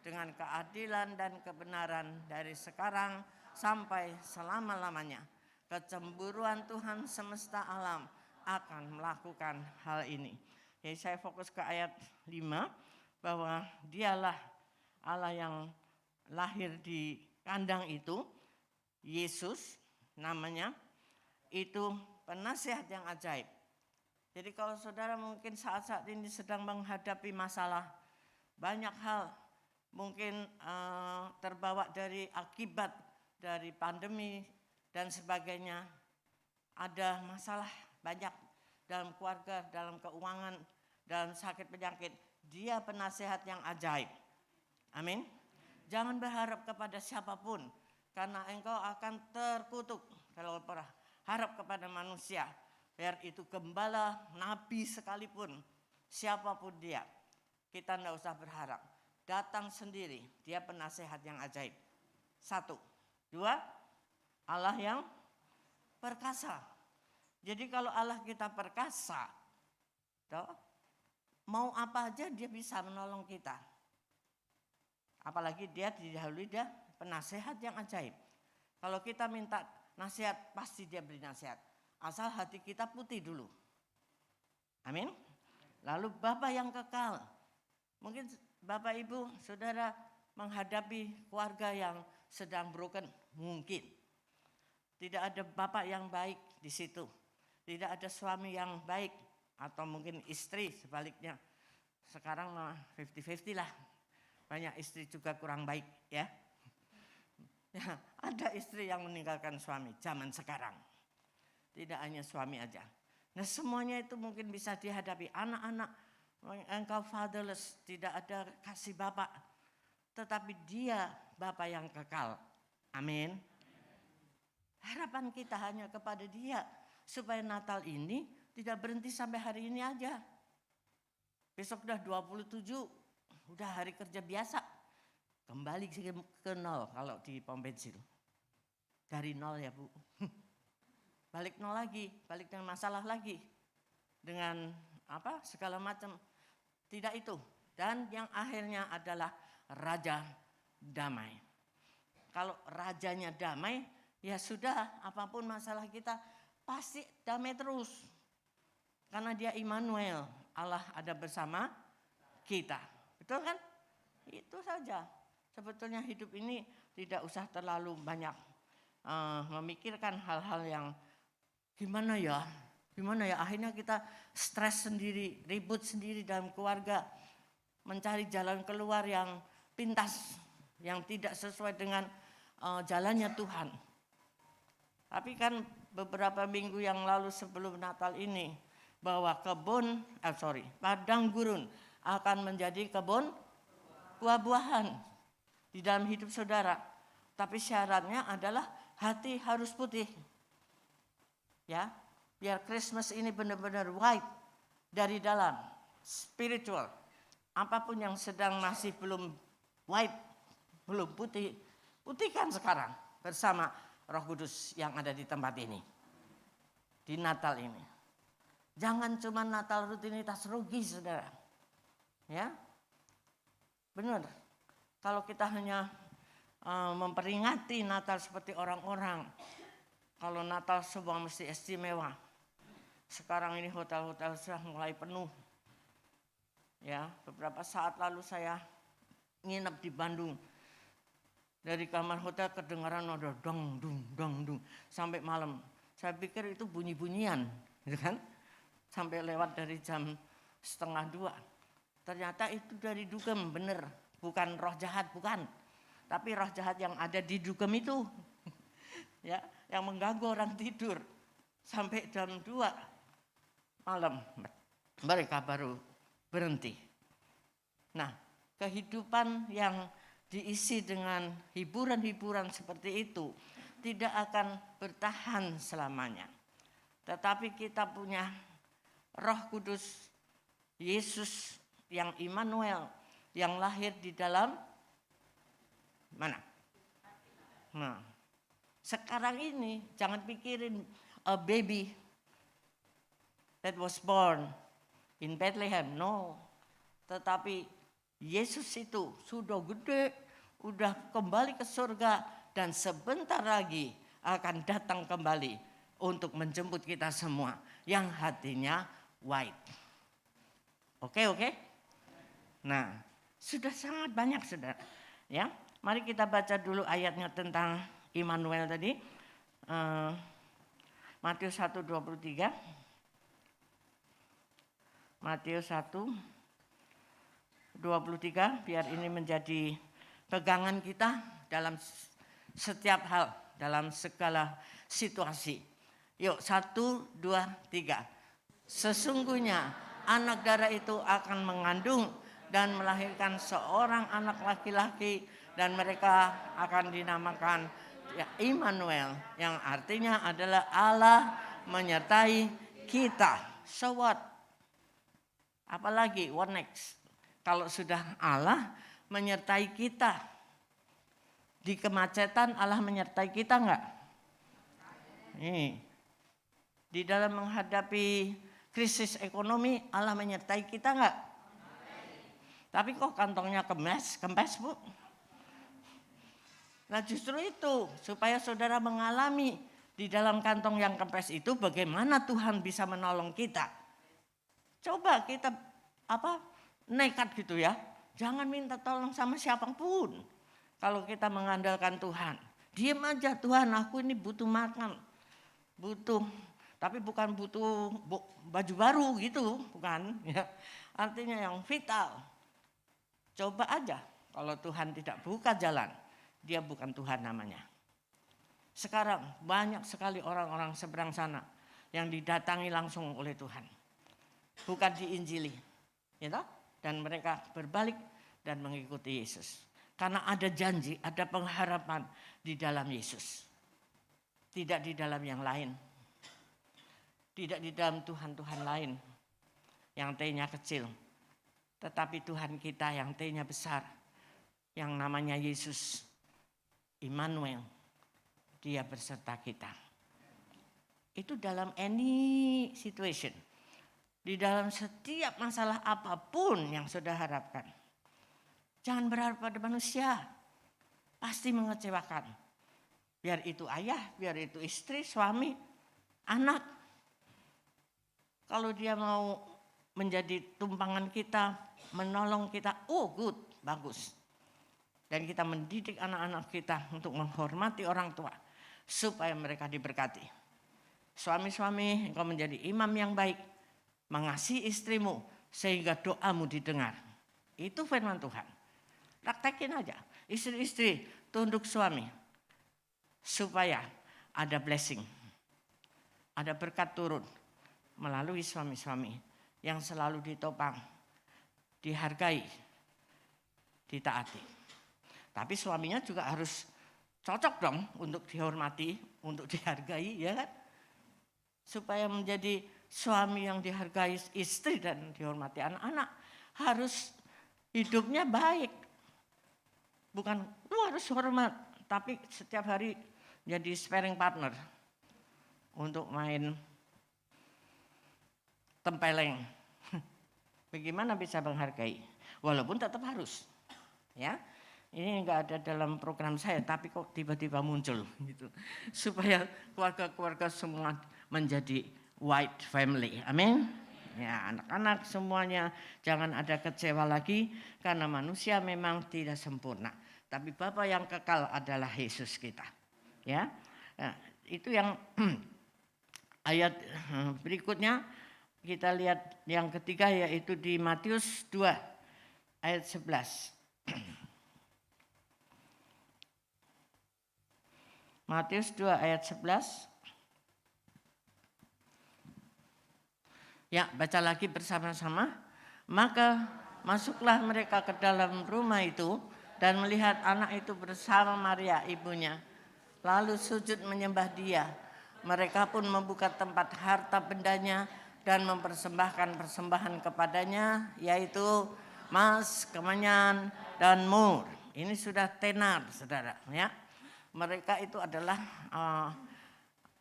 Speaker 1: dengan keadilan dan kebenaran dari sekarang sampai selama-lamanya. Kecemburuan Tuhan semesta alam akan melakukan hal ini. Jadi saya fokus ke ayat 5, bahwa dialah Allah yang lahir di kandang itu, Yesus namanya, itu penasehat yang ajaib. Jadi kalau saudara mungkin saat-saat ini sedang menghadapi masalah, banyak hal mungkin terbawa dari akibat dari pandemi dan sebagainya, ada masalah banyak dalam keluarga, dalam keuangan, dalam sakit penyakit, dia penasehat yang ajaib. Amin. Jangan berharap kepada siapapun, karena engkau akan terkutuk kalau berharap kepada manusia. Biar itu gembala, nabi sekalipun, siapapun dia, kita tidak usah berharap. Datang sendiri, dia penasehat yang ajaib. 1, 2, Allah yang perkasa. Jadi kalau Allah kita perkasa, mau apa aja dia bisa menolong kita. Apalagi dia didahului dia penasehat yang ajaib. Kalau kita minta nasihat, pasti dia beri nasihat. Asal hati kita putih dulu. Amin. Lalu Bapa yang kekal. Mungkin Bapak Ibu, saudara menghadapi keluarga yang sedang broken. Mungkin. Tidak ada bapak yang baik di situ. Tidak ada suami yang baik. Atau mungkin istri sebaliknya. Sekarang 50-50 lah. Banyak istri juga kurang baik ya. Ya, ada istri yang meninggalkan suami zaman sekarang. Tidak hanya suami aja. Nah semuanya itu mungkin bisa dihadapi. Anak-anak, engkau fatherless, tidak ada kasih bapak. Tetapi dia Bapa yang kekal. Amin. Harapan kita hanya kepada dia. Supaya Natal ini tidak berhenti sampai hari ini aja. Besok udah 27, udah hari kerja biasa. Kembali ke nol kalau di pom bensin. Dari nol ya Bu. Balik nol lagi, balik dengan masalah lagi. Dengan segala macam. Tidak itu. Dan yang akhirnya adalah Raja damai. Kalau rajanya damai, ya sudah apapun masalah kita pasti damai terus. Karena dia Immanuel, Allah ada bersama kita. Betul kan? Itu saja. Sebetulnya hidup ini tidak usah terlalu banyak memikirkan hal-hal yang gimana ya akhirnya kita stres sendiri, ribut sendiri dalam keluarga, mencari jalan keluar yang pintas, yang tidak sesuai dengan jalannya Tuhan. Tapi kan beberapa minggu yang lalu sebelum Natal ini, bahwa padang gurun akan menjadi kebun buah-buahan di dalam hidup saudara. Tapi syaratnya adalah hati harus putih. Ya, biar Christmas ini benar-benar white dari dalam, spiritual. Apapun yang sedang masih belum white, belum putih, putihkan sekarang bersama Roh Kudus yang ada di tempat ini. di Natal ini. Jangan cuma Natal rutinitas rugi, saudara. Ya, benar. Kalau kita hanya memperingati Natal seperti orang-orang, kalau Natal sebuah mesti istimewa. Sekarang ini hotel-hotel sudah mulai penuh. Ya, beberapa saat lalu saya nginep di Bandung. Dari kamar hotel kedengaran ada dong dung dong dung sampai malam. Saya pikir itu bunyi-bunyian, gitu kan? Sampai lewat dari jam 1:30. Ternyata itu dari dugem, bener. Bukan roh jahat, bukan. Tapi roh jahat yang ada di dugem itu. Ya, yang mengganggu orang tidur. Sampai jam 2 malam mereka baru berhenti. Nah, kehidupan yang diisi dengan hiburan-hiburan seperti itu tidak akan bertahan selamanya. Tetapi kita punya Roh Kudus, Yesus yang Immanuel, yang lahir di dalam mana? Nah, sekarang ini jangan pikirin a baby that was born in Bethlehem, no. Tetapi Yesus itu sudah gede, udah kembali ke surga dan sebentar lagi akan datang kembali untuk menjemput kita semua yang hatinya white. Oke. Nah, sudah sangat banyak, saudara. Ya, mari kita baca dulu ayatnya tentang Immanuel tadi. Matius 1:23. Matius 1:23, biar ini menjadi pegangan kita dalam setiap hal, dalam segala situasi. Yuk, 1, 2, 3. Sesungguhnya anak darah itu akan mengandung dan melahirkan seorang anak laki-laki dan mereka akan dinamakan Immanuel, yang artinya adalah Allah menyertai kita. So what? Apalagi what next? Kalau sudah Allah menyertai kita, di kemacetan Allah menyertai kita enggak? Di dalam menghadapi krisis ekonomi Allah menyertai kita enggak? Tapi kok kantongnya kempes Bu? Nah justru itu, supaya saudara mengalami di dalam kantong yang kempes itu bagaimana Tuhan bisa menolong kita. Coba kita nekat gitu ya. Jangan minta tolong sama siapapun. Kalau kita mengandalkan Tuhan, diam aja, Tuhan aku ini butuh makan. Tapi bukan butuh baju baru gitu, bukan ya. Artinya yang vital. Coba aja, kalau Tuhan tidak buka jalan, dia bukan Tuhan namanya. Sekarang banyak sekali orang-orang seberang sana yang didatangi langsung oleh Tuhan. Bukan diinjili. Ya, dan mereka berbalik dan mengikuti Yesus. Karena ada janji, ada pengharapan di dalam Yesus. Tidak di dalam yang lain. Tidak di dalam Tuhan-Tuhan lain yang T-nya kecil. Tetapi Tuhan kita yang T-nya besar, yang namanya Yesus Immanuel, dia berserta kita. Itu dalam any situation. Di dalam setiap masalah apapun yang sudah harapkan. Jangan berharap pada manusia, pasti mengecewakan. Biar itu ayah, biar itu istri, suami, anak. Kalau dia mau menjadi tumpangan kita, menolong kita, oh good, bagus. Dan kita mendidik anak-anak kita untuk menghormati orang tua, supaya mereka diberkati. Suami-suami, engkau menjadi imam yang baik, mengasihi istrimu, sehingga doamu didengar. Itu firman Tuhan. Praktekin aja, istri-istri tunduk suami, supaya ada blessing, ada berkat turun melalui suami-suami yang selalu ditopang, dihargai, ditaati. Tapi suaminya juga harus cocok dong untuk dihormati, untuk dihargai, ya kan? Supaya menjadi suami yang dihargai istri dan dihormati anak-anak, harus hidupnya baik. Bukan lu harus hormat, tapi setiap hari jadi sparring partner untuk main tempeleng. Bagaimana bisa menghargai? Walaupun tetap harus. Ya. Ini enggak ada dalam program saya, tapi kok tiba-tiba muncul gitu. Supaya keluarga-keluarga semua menjadi white family. Amin. Ya, anak-anak semuanya jangan ada kecewa lagi karena manusia memang tidak sempurna. Tapi Bapa yang kekal adalah Yesus kita. Ya. Nah, itu yang ayat berikutnya kita lihat yang ketiga yaitu di Matius 2 ayat 11. Matius 2 ayat 11. Ya, baca lagi bersama-sama. Maka masuklah mereka ke dalam rumah itu dan melihat anak itu bersama Maria ibunya. Lalu sujud menyembah dia. Mereka pun membuka tempat harta bendanya dan mempersembahkan persembahan kepadanya, yaitu emas, kemenyan, dan mur. Ini sudah tenar, saudara. Ya. Mereka itu adalah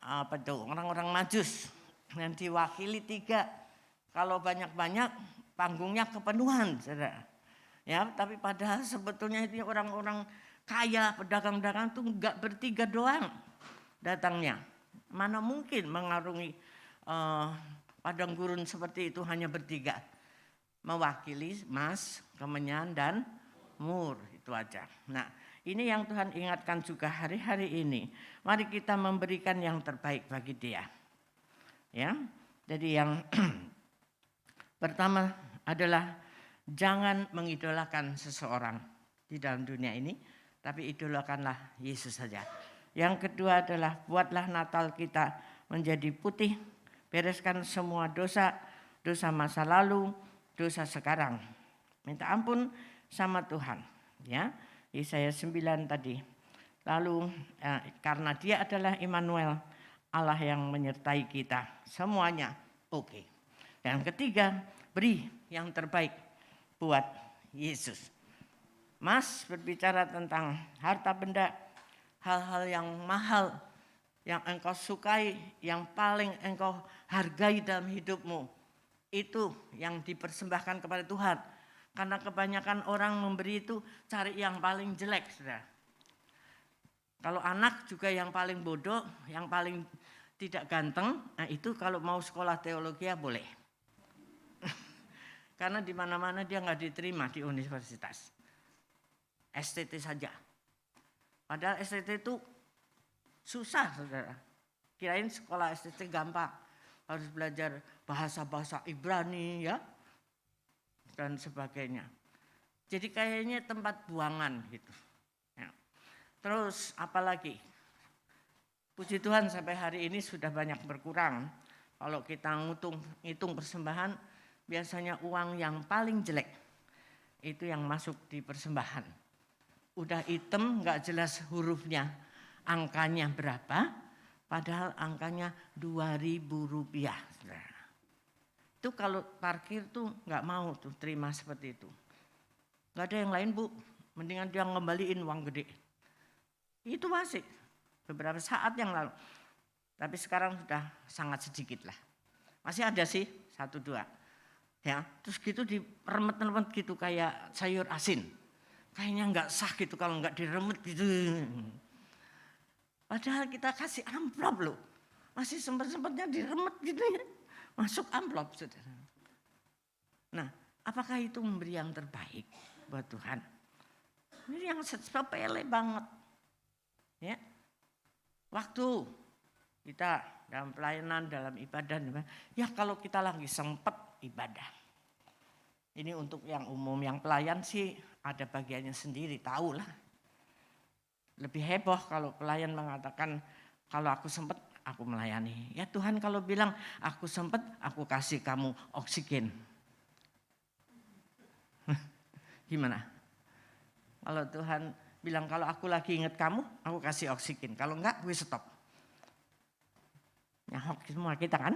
Speaker 1: orang-orang Majus yang diwakili 3. Kalau banyak-banyak panggungnya kepenuhan, saudara. Ya, tapi padahal sebetulnya itu orang-orang kaya, pedagang-pedagang itu enggak bertiga doang datangnya. Mana mungkin mengarungi padang gurun seperti itu hanya bertiga. Mewakili emas, kemenyan, dan mur, itu aja. Nah, ini yang Tuhan ingatkan juga hari-hari ini. Mari kita memberikan yang terbaik bagi dia. Ya, jadi yang pertama adalah jangan mengidolakan seseorang di dalam dunia ini, tapi idolakanlah Yesus saja. Yang kedua adalah buatlah Natal kita menjadi putih, bereskan semua dosa, dosa masa lalu, dosa sekarang. Minta ampun sama Tuhan, ya. Yesaya 9 tadi. Lalu karena dia adalah Immanuel, Allah yang menyertai kita. Semuanya oke. Yang ketiga, beri yang terbaik buat Yesus. Mas berbicara tentang harta benda, hal-hal yang mahal, yang engkau sukai, yang paling engkau hargai dalam hidupmu. Itu yang dipersembahkan kepada Tuhan. Karena kebanyakan orang memberi itu cari yang paling jelek, saudara. Kalau anak juga yang paling bodoh, yang paling tidak ganteng, nah itu kalau mau sekolah teologi ya boleh. Karena di mana-mana dia nggak diterima di universitas. STT saja. Padahal STT itu susah, saudara. Kirain sekolah STT gampang. Harus belajar bahasa-bahasa Ibrani ya. Dan sebagainya. Jadi kayaknya tempat buangan gitu. Ya. Terus apalagi? Puji Tuhan sampai hari ini sudah banyak berkurang. Kalau kita ngitung persembahan, biasanya uang yang paling jelek itu yang masuk di persembahan. Udah hitam, nggak jelas hurufnya, angkanya berapa? Padahal angkanya Rp2.000. Itu kalau parkir tuh nggak mau tuh terima seperti itu. Nggak ada yang lain, Bu. Mendingan dia ngembaliin uang gede. Itu masih beberapa saat yang lalu. Tapi sekarang sudah sangat sedikit lah. Masih ada sih 1-2. Ya, terus gitu diremet-remet gitu kayak sayur asin. Kayaknya nggak sah gitu kalau nggak diremet gitu. Padahal kita kasih amplop loh. Masih sempat-sempatnya diremet gitu ya. Masuk amplop, saudara. Nah, apakah itu memberi yang terbaik buat Tuhan? Ini yang sepele banget. Ya. Waktu kita dalam pelayanan, dalam ibadah, ya kalau kita lagi sempat ibadah. Ini untuk yang umum, yang pelayan sih ada bagiannya sendiri, tahulah. Lebih heboh kalau pelayan mengatakan, kalau aku sempat, aku melayani. Ya Tuhan kalau bilang aku sempat, aku kasih kamu oksigen. Gimana? Kalau Tuhan bilang kalau aku lagi ingat kamu, aku kasih oksigen. Kalau enggak, gue stop. Nyahok semua kita kan?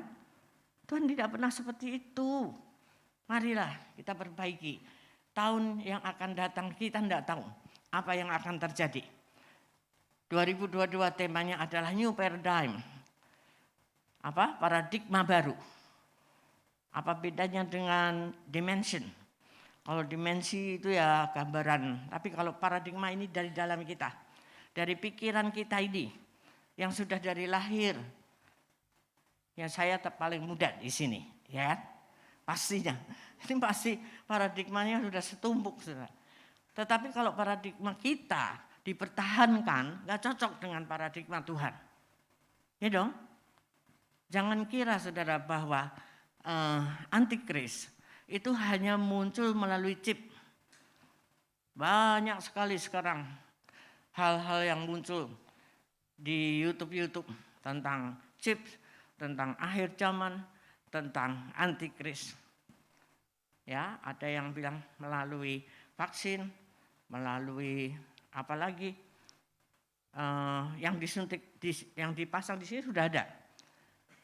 Speaker 1: Tuhan tidak pernah seperti itu. Marilah kita perbaiki. Tahun yang akan datang kita tidak tahu apa yang akan terjadi. 2022 temanya adalah New Paradigm. Paradigma baru. Apa bedanya dengan dimension? Kalau dimensi itu ya gambaran, tapi kalau paradigma ini dari dalam kita, dari pikiran kita ini, yang sudah dari lahir. Ya saya paling muda di sini, ya kan? Pastinya. Ini pasti paradigmanya sudah setumpuk, saudara. Tetapi kalau paradigma kita dipertahankan, nggak cocok dengan paradigma Tuhan. Ya dong? Jangan kira saudara bahwa antikris itu hanya muncul melalui chip. Banyak sekali sekarang hal-hal yang muncul di YouTube tentang chip, tentang akhir zaman, tentang antikris. Ya, ada yang bilang melalui vaksin, melalui apalagi yang disuntik, yang dipasang di sini sudah ada,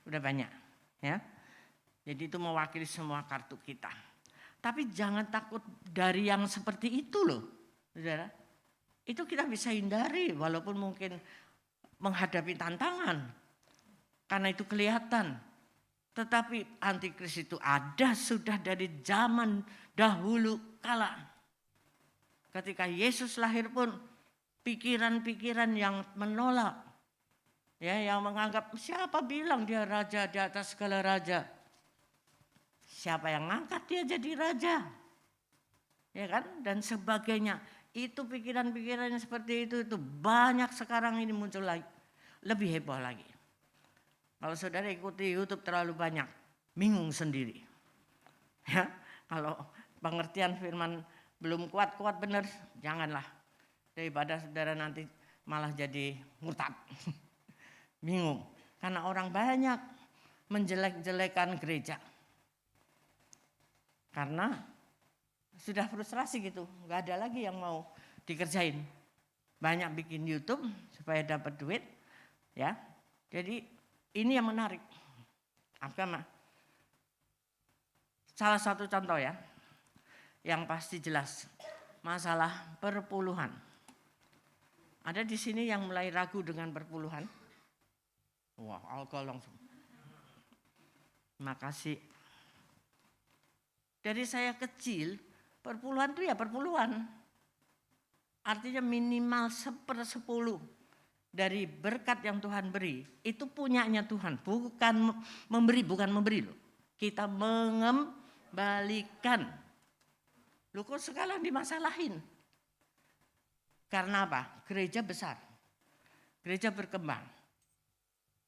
Speaker 1: sudah banyak. Ya, jadi itu mewakili semua kartu kita. Tapi jangan takut dari yang seperti itu loh, saudara. Itu kita bisa hindari walaupun mungkin menghadapi tantangan. Karena itu kelihatan. Tetapi antikris itu ada sudah dari zaman dahulu kala. Ketika Yesus lahir pun pikiran-pikiran yang menolak. Ya, yang menganggap siapa bilang dia raja di atas segala raja. Siapa yang ngangkat dia jadi raja. Ya kan? Dan sebagainya. Itu pikiran-pikiran yang seperti itu banyak sekarang ini muncul lagi. Lebih heboh lagi. Kalau saudara ikuti YouTube terlalu banyak, bingung sendiri. Ya, kalau pengertian firman belum kuat-kuat benar, janganlah. Daripada saudara nanti malah jadi murtad. Bingung. Karena orang banyak menjelek-jelekan gereja. Karena sudah frustrasi gitu, nggak ada lagi yang mau dikerjain. Banyak bikin YouTube supaya dapat duit, ya. Jadi ini yang menarik. Agama. Salah satu contoh ya, yang pasti jelas masalah perpuluhan. Ada di sini yang mulai ragu dengan perpuluhan? Wah, alkohol langsung. Terima kasih. Dari saya kecil, perpuluhan itu ya perpuluhan. Artinya minimal 1/10 dari berkat yang Tuhan beri. Itu punyanya Tuhan, bukan memberi loh. Kita mengembalikan. Loh kok sekarang dimasalahin? Karena apa? Gereja besar. Gereja berkembang.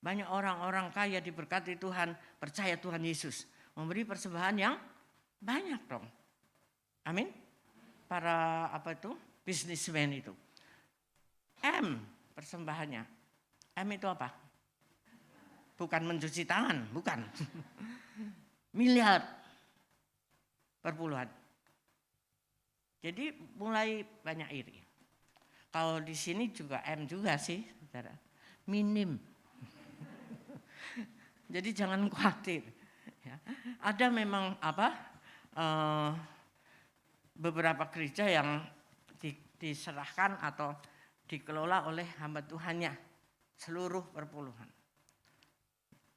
Speaker 1: Banyak orang-orang kaya diberkati Tuhan, percaya Tuhan Yesus. Memberi persembahan yang banyak dong. Amin. Para businessman itu. M persembahannya. M itu apa? Bukan mencuci tangan, bukan. Miliar perpuluhan. Jadi mulai banyak iri. Kalau di sini juga M juga sih, saudara. Minim. Jadi jangan khawatir. Ya. Ada memang beberapa gereja yang diserahkan atau dikelola oleh hamba Tuhannya seluruh perpuluhan.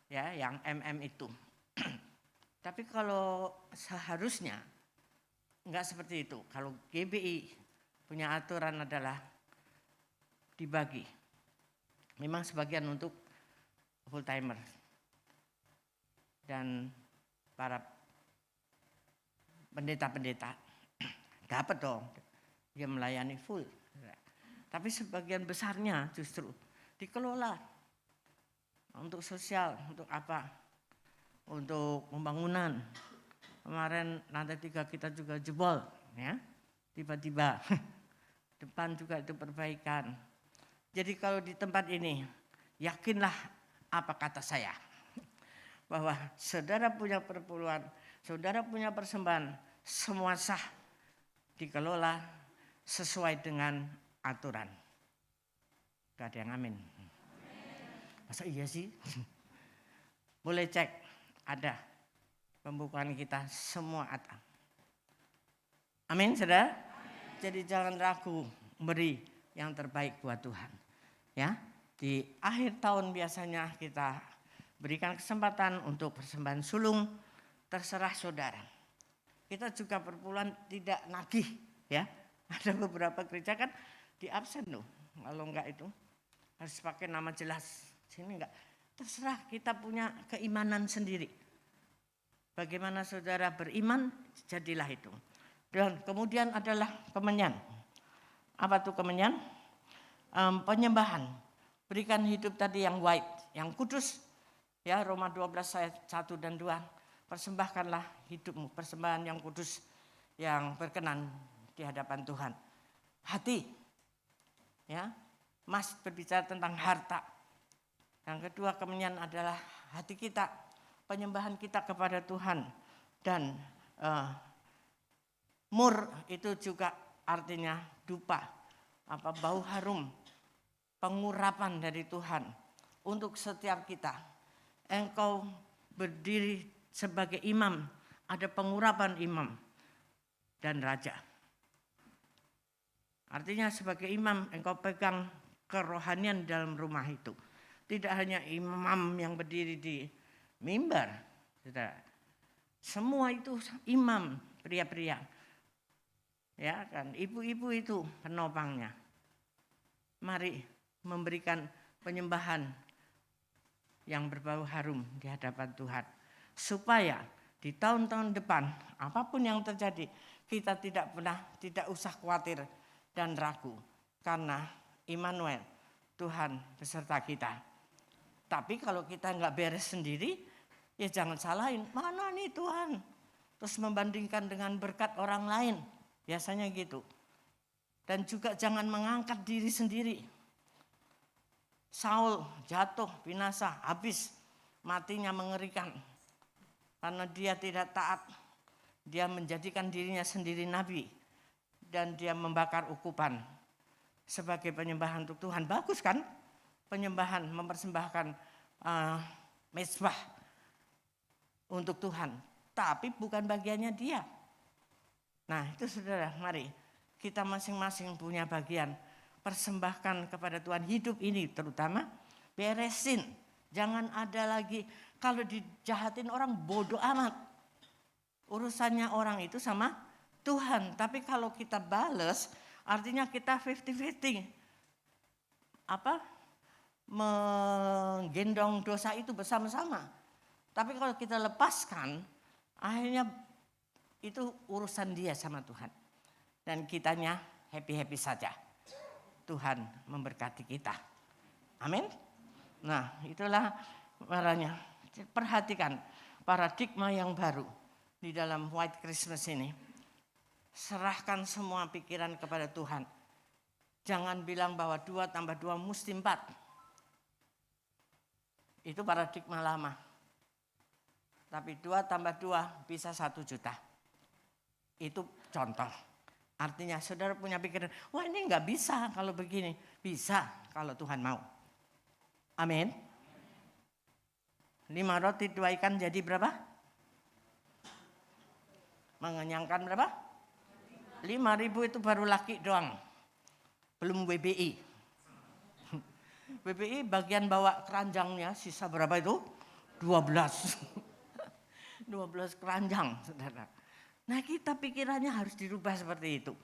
Speaker 1: Ya, yang MM itu. Tapi kalau seharusnya enggak seperti itu. Kalau GBI punya aturan adalah dibagi. Memang sebagian untuk full timer dan para pendeta-pendeta dapat dong, dia melayani full. Tapi sebagian besarnya justru dikelola untuk sosial, untuk apa? Untuk pembangunan. Kemarin lantai 3 kita juga jebol, ya. Tiba-tiba depan juga itu perbaikan. Jadi kalau di tempat ini, yakinlah apa kata saya. Bahwa saudara punya perpuluhan, saudara punya persembahan, semua sah dikelola sesuai dengan aturan. Gak ada yang amin. Masa iya sih? Boleh cek, ada pembukaan kita semua ada. Amin, saudara? Jadi jangan ragu beri yang terbaik buat Tuhan. Ya, di akhir tahun biasanya kita berikan kesempatan untuk persembahan sulung, terserah saudara. Kita juga perpuluhan tidak nagih ya. Ada beberapa gereja kan di absen loh. Kalau enggak itu harus pakai nama jelas. Sini enggak. Terserah, kita punya keimanan sendiri. Bagaimana saudara beriman, jadilah itu. Dan kemudian adalah kemenyan. Apa tuh kemenyan? Penyembahan. Berikan hidup tadi yang white, yang kudus. Ya, Roma 12 ayat 1 dan 2. Persembahkanlah hidupmu, persembahan yang kudus, yang berkenan di hadapan Tuhan. Hati. Ya, Mas berbicara tentang harta. Yang kedua kemenyan adalah hati kita, penyembahan kita kepada Tuhan. Dan mur itu juga artinya dupa, bau harum, pengurapan dari Tuhan untuk setiap kita. Engkau berdiri sebagai imam, ada pengurapan imam dan raja. Artinya sebagai imam engkau pegang kerohanian dalam rumah itu. Tidak hanya imam yang berdiri di mimbar, saudara. Semua itu imam, pria-pria. Ya kan, ibu-ibu itu penopangnya. Mari memberikan penyembahan yang berbau harum di hadapan Tuhan. Supaya di tahun-tahun depan apapun yang terjadi, kita tidak usah khawatir dan ragu. Karena Immanuel, Tuhan beserta kita. Tapi kalau kita nggak beres sendiri, ya jangan salahin, mana nih Tuhan. Terus membandingkan dengan berkat orang lain, biasanya gitu. Dan juga jangan mengangkat diri sendiri. Saul jatuh, binasa, habis, matinya mengerikan. Karena dia tidak taat, dia menjadikan dirinya sendiri nabi. Dan dia membakar ukupan sebagai penyembahan untuk Tuhan. Bagus kan? Penyembahan, mempersembahkan mezbah untuk Tuhan. Tapi bukan bagiannya dia. Nah itu saudara, mari kita masing-masing punya bagian. Persembahkan kepada Tuhan hidup ini terutama. Beresin, jangan ada lagi. Kalau dijahatin orang bodoh amat. Urusannya orang itu sama Tuhan. Tapi kalau kita bales, artinya kita 50-50. Menggendong dosa itu bersama-sama. Tapi kalau kita lepaskan, akhirnya itu urusan dia sama Tuhan. Dan kitanya happy-happy saja. Tuhan memberkati kita. Amin. Nah itulah marahnya. Perhatikan paradigma yang baru di dalam White Christmas ini. Serahkan semua pikiran kepada Tuhan. Jangan bilang bahwa 2 tambah 2 mesti 4. Itu paradigma lama. Tapi 2 tambah 2 bisa 1 juta. Itu contoh. Artinya saudara punya pikiran, wah ini enggak bisa kalau begini. Bisa kalau Tuhan mau. Amin. 5 roti 2 ikan jadi berapa? Mengenyangkan berapa? 5.000 itu baru laki doang. Belum WBI. WBI bagian bawa keranjangnya sisa berapa itu? 12. 12 keranjang, saudara. Nah kita pikirannya harus dirubah seperti itu.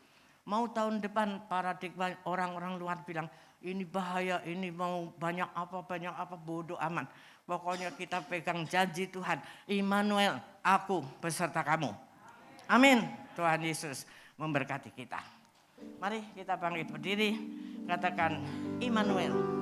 Speaker 1: Mau tahun depan paradigma orang-orang luar bilang, ini bahaya, ini mau banyak apa, bodoh aman. Pokoknya kita pegang janji Tuhan. Immanuel, aku beserta kamu. Amin. Tuhan Yesus memberkati kita. Mari kita bangkit berdiri, katakan Immanuel.
Speaker 2: Immanuel.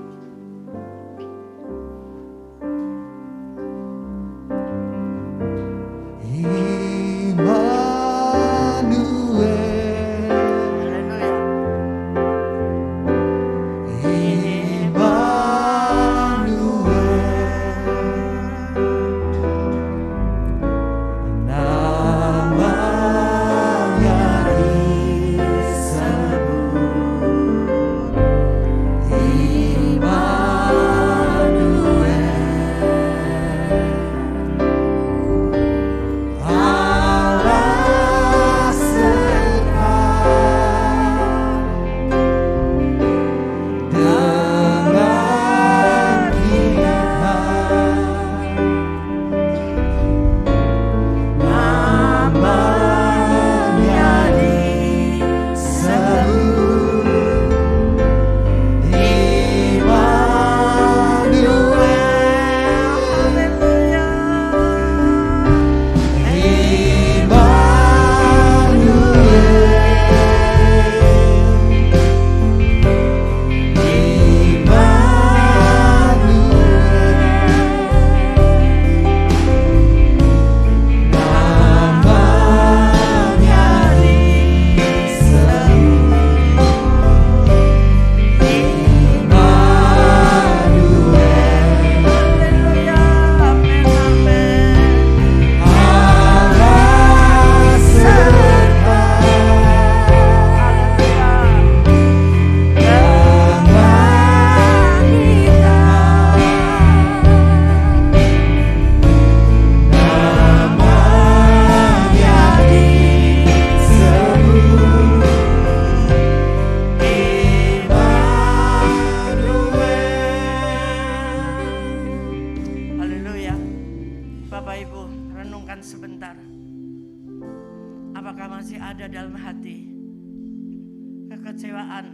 Speaker 1: kekecewaan,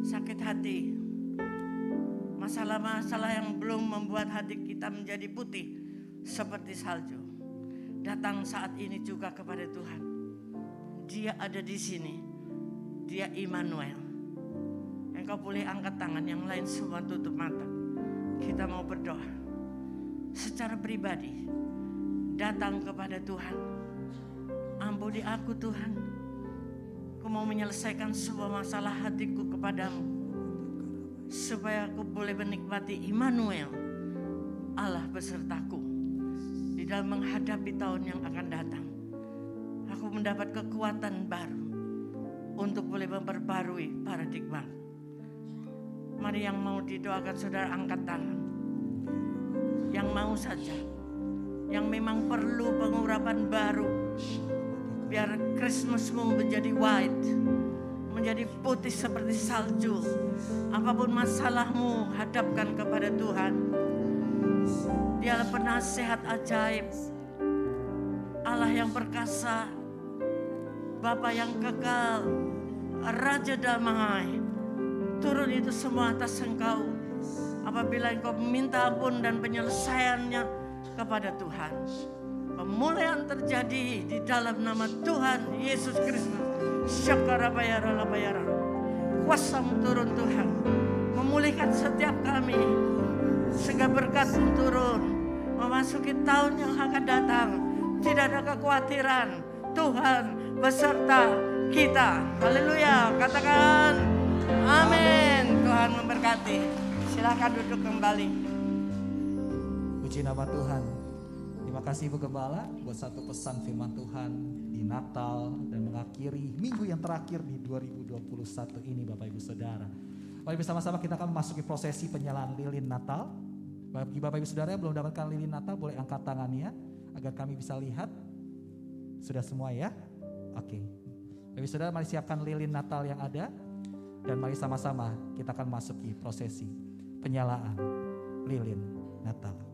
Speaker 1: sakit hati, masalah-masalah yang belum membuat hati kita menjadi putih seperti salju. Datang saat ini juga kepada Tuhan. Dia ada di sini. Dia Immanuel. Engkau boleh angkat tangan, yang lain semua tutup mata. Kita mau berdoa secara pribadi. Datang kepada Tuhan. Ampuni aku Tuhan. Aku mau menyelesaikan semua masalah hatiku kepadamu, supaya aku boleh menikmati Immanuel, Allah besertaku, di dalam menghadapi tahun yang akan datang. Aku mendapat kekuatan baru untuk boleh memperbarui paradigma. Mari yang mau didoakan saudara angkat tangan. Yang mau saja, yang memang perlu pengurapan baru, biar Kristusmu menjadi white, menjadi putih seperti salju. Apapun masalahmu, hadapkan kepada Tuhan. Dialah penasehat ajaib, Allah yang perkasa, Bapa yang kekal, Raja damai. Turun itu semua atas engkau apabila engkau meminta ampun dan penyelesaiannya kepada Tuhan. Pemulihan terjadi di dalam nama Tuhan Yesus Kristus. Syakarabayara. Kuasa-Mu turun Tuhan, memulihkan setiap kami, sehingga berkat turun memasuki tahun yang akan datang. Tidak ada kekhawatiran, Tuhan beserta kita. Haleluya, katakan amin. Tuhan memberkati. Silakan duduk kembali.
Speaker 2: Puji nama Tuhan. Terima kasih Ibu Gembala buat satu pesan firman Tuhan di Natal dan mengakhiri minggu yang terakhir di 2021 ini Bapak Ibu Saudara. Mari bersama-sama kita akan memasuki prosesi penyalaan lilin Natal. Bagi Bapak Ibu Saudara yang belum mendapatkan lilin Natal boleh angkat tangannya agar kami bisa lihat. Sudah semua ya? Oke. Bapak Ibu Saudara, mari siapkan lilin Natal yang ada dan mari sama-sama kita akan masuki prosesi penyalaan lilin Natal.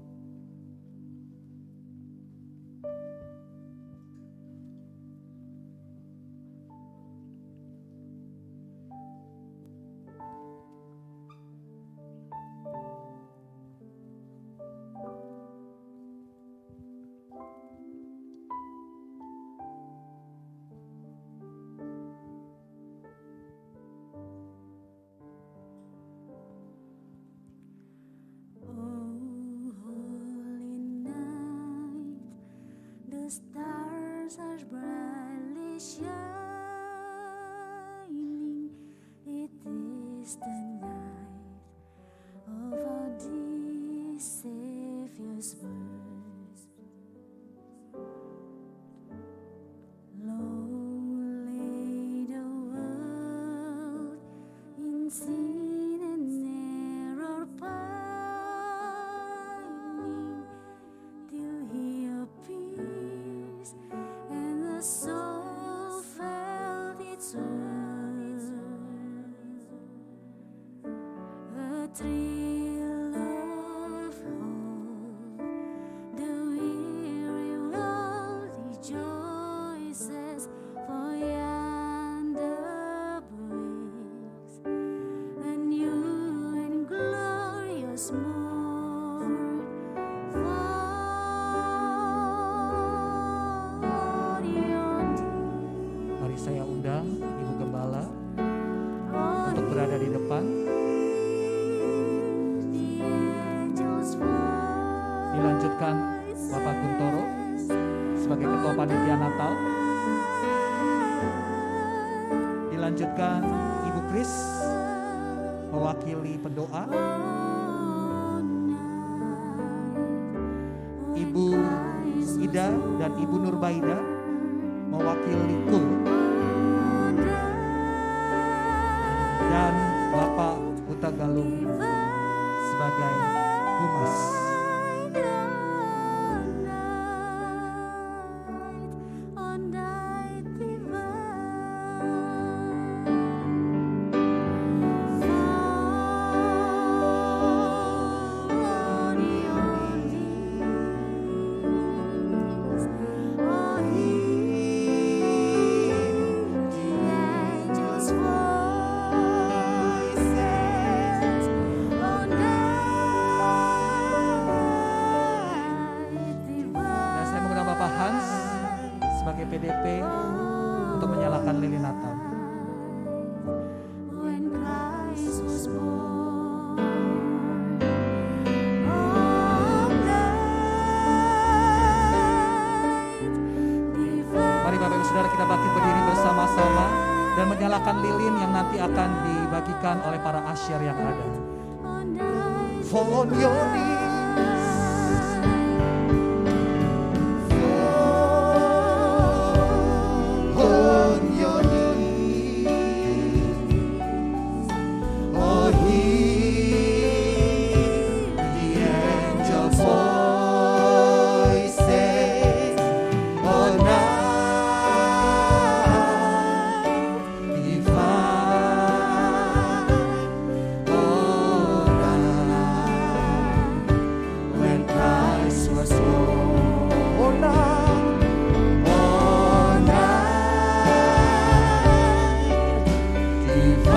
Speaker 7: The stars are brightly shining. It is the night of our dear Savior's birth. Long lay the world in sin and error pining, till He appears and the soul felt its worth. A thrill of hope, the weary world rejoices, for yonder breaks a new and glorious morn. For your
Speaker 2: Mari saya undang Ibu Gembala untuk berada di depan.
Speaker 7: the angels voice.
Speaker 2: Dilanjutkan Bapak Kuntoro sebagai Ketua Panitia Natal. Dilanjutkan Ibu Kris mewakili pendoa. Ibu Ida dan Ibu Nurbaida mewakili KUL. Dan Bapak Uta Galung sebagai Humas.
Speaker 7: On night divine.
Speaker 2: dan menyalakan lilin yang nanti akan dibagikan oleh para asyir yang ada. Fall on your knees. Fall on your knees. Oh, hear the angel voices. Oh, night divine. Oh, night when Christ was born. Oh, night. Oh, night divine.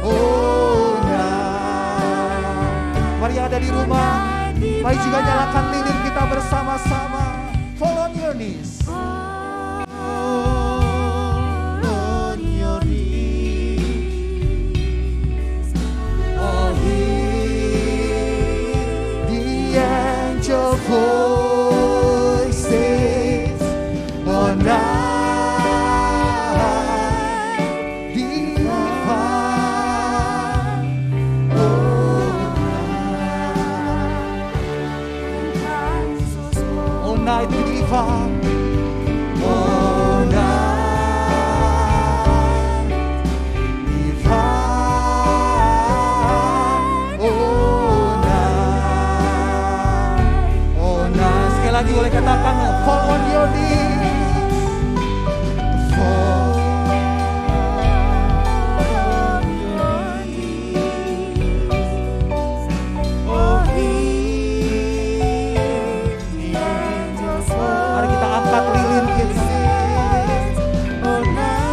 Speaker 2: Oh, night. Mari yang ada di rumah, mari juga nyalakan lilin kita bersama-sama. Fall on your knees.
Speaker 7: Fall on your knees.
Speaker 2: Oh, hear the angel voices. Oh, night divine. Oh, night divine. Oh, night divine. Oh, night. Oh, night. Sekali lagi boleh katakan, fall on your knees. Fall. Oh, mari kita angkat lilin kita. Oh, night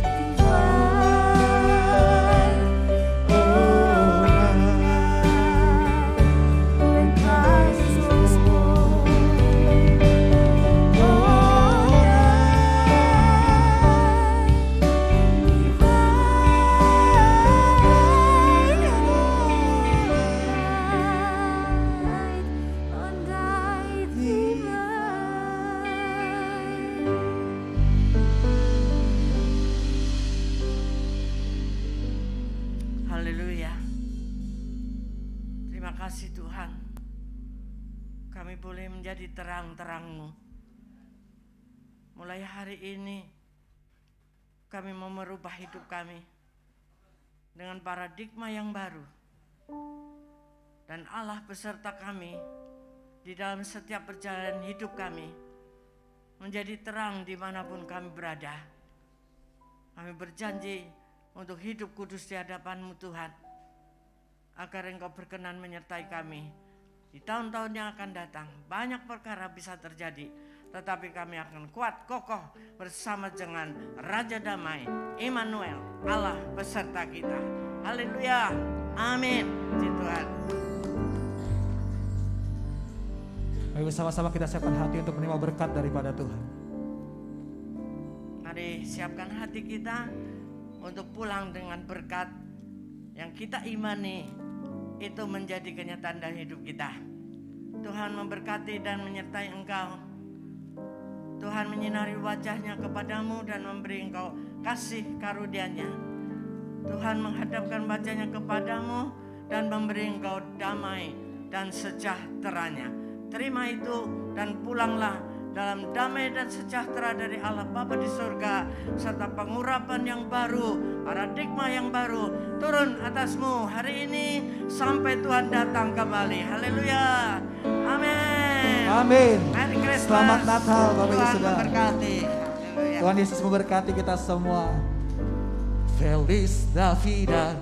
Speaker 2: divine. Oh, night when Christ was born. Oh,
Speaker 7: night divine.
Speaker 1: Haleluya. Terima kasih Tuhan. Kami boleh menjadi terang-terang-Mu. Mulai hari ini kami mau merubah hidup kami dengan paradigma yang baru. Dan Allah beserta kami di dalam setiap perjalanan hidup kami menjadi terang dimanapun kami berada. Kami berjanji untuk hidup kudus di hadapan-Mu Tuhan, agar Engkau berkenan menyertai kami di tahun-tahun yang akan datang. Banyak perkara bisa terjadi, tetapi kami akan kuat kokoh bersama dengan Raja Damai, Immanuel, Allah beserta kita. Haleluya, amin. Puji Tuhan.
Speaker 2: Mari bersama-sama kita siapkan hati untuk menerima berkat daripada Tuhan.
Speaker 1: Mari siapkan hati kita untuk pulang dengan berkat yang kita imani itu menjadi kenyataan dalam hidup kita. Tuhan memberkati dan menyertai engkau. Tuhan menyinari wajahnya kepadamu dan memberi engkau kasih karunia-Nya. Tuhan menghadapkan wajahnya kepadamu dan memberi engkau damai dan sejahtera-Nya. Terima itu dan pulanglah dalam damai dan sejahtera dari Allah Bapa di surga, serta pengurapan yang baru, paradigma yang baru turun atasmu hari ini sampai Tuhan datang kembali. Haleluya, amin.
Speaker 2: Amin.
Speaker 1: Merry Christmas.
Speaker 2: Selamat Natal Bapak Ibu
Speaker 1: Tuhan
Speaker 2: Saudara.
Speaker 1: memberkati. Haleluya.
Speaker 2: Tuhan Yesus memberkati kita semua. Feliz Navidad.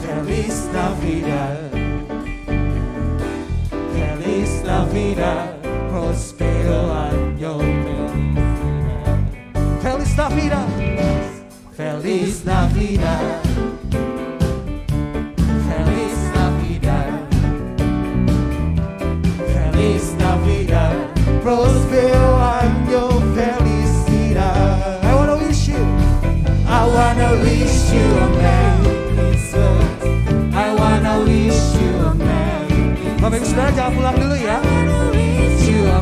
Speaker 2: Feliz Navidad. Feliz Navidad. Prospero año. Feliz Navidad. Feliz Navidad. Feliz Navidad. Feliz Navidad. Prospero año. Felicidad. I wanna wish you a Merry Christmas. I wanna wish you a Merry Christmas. Bapak Ibu Saudara jangan pulang dulu ya. Wish you a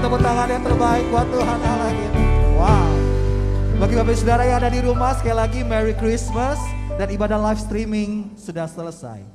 Speaker 2: tepuk tangan yang terbaik buat Tuhan Allah kita. Wow. Bagi Bapak Ibu Saudara yang ada di rumah, sekali lagi Merry Christmas. Dan ibadah live streaming sudah selesai.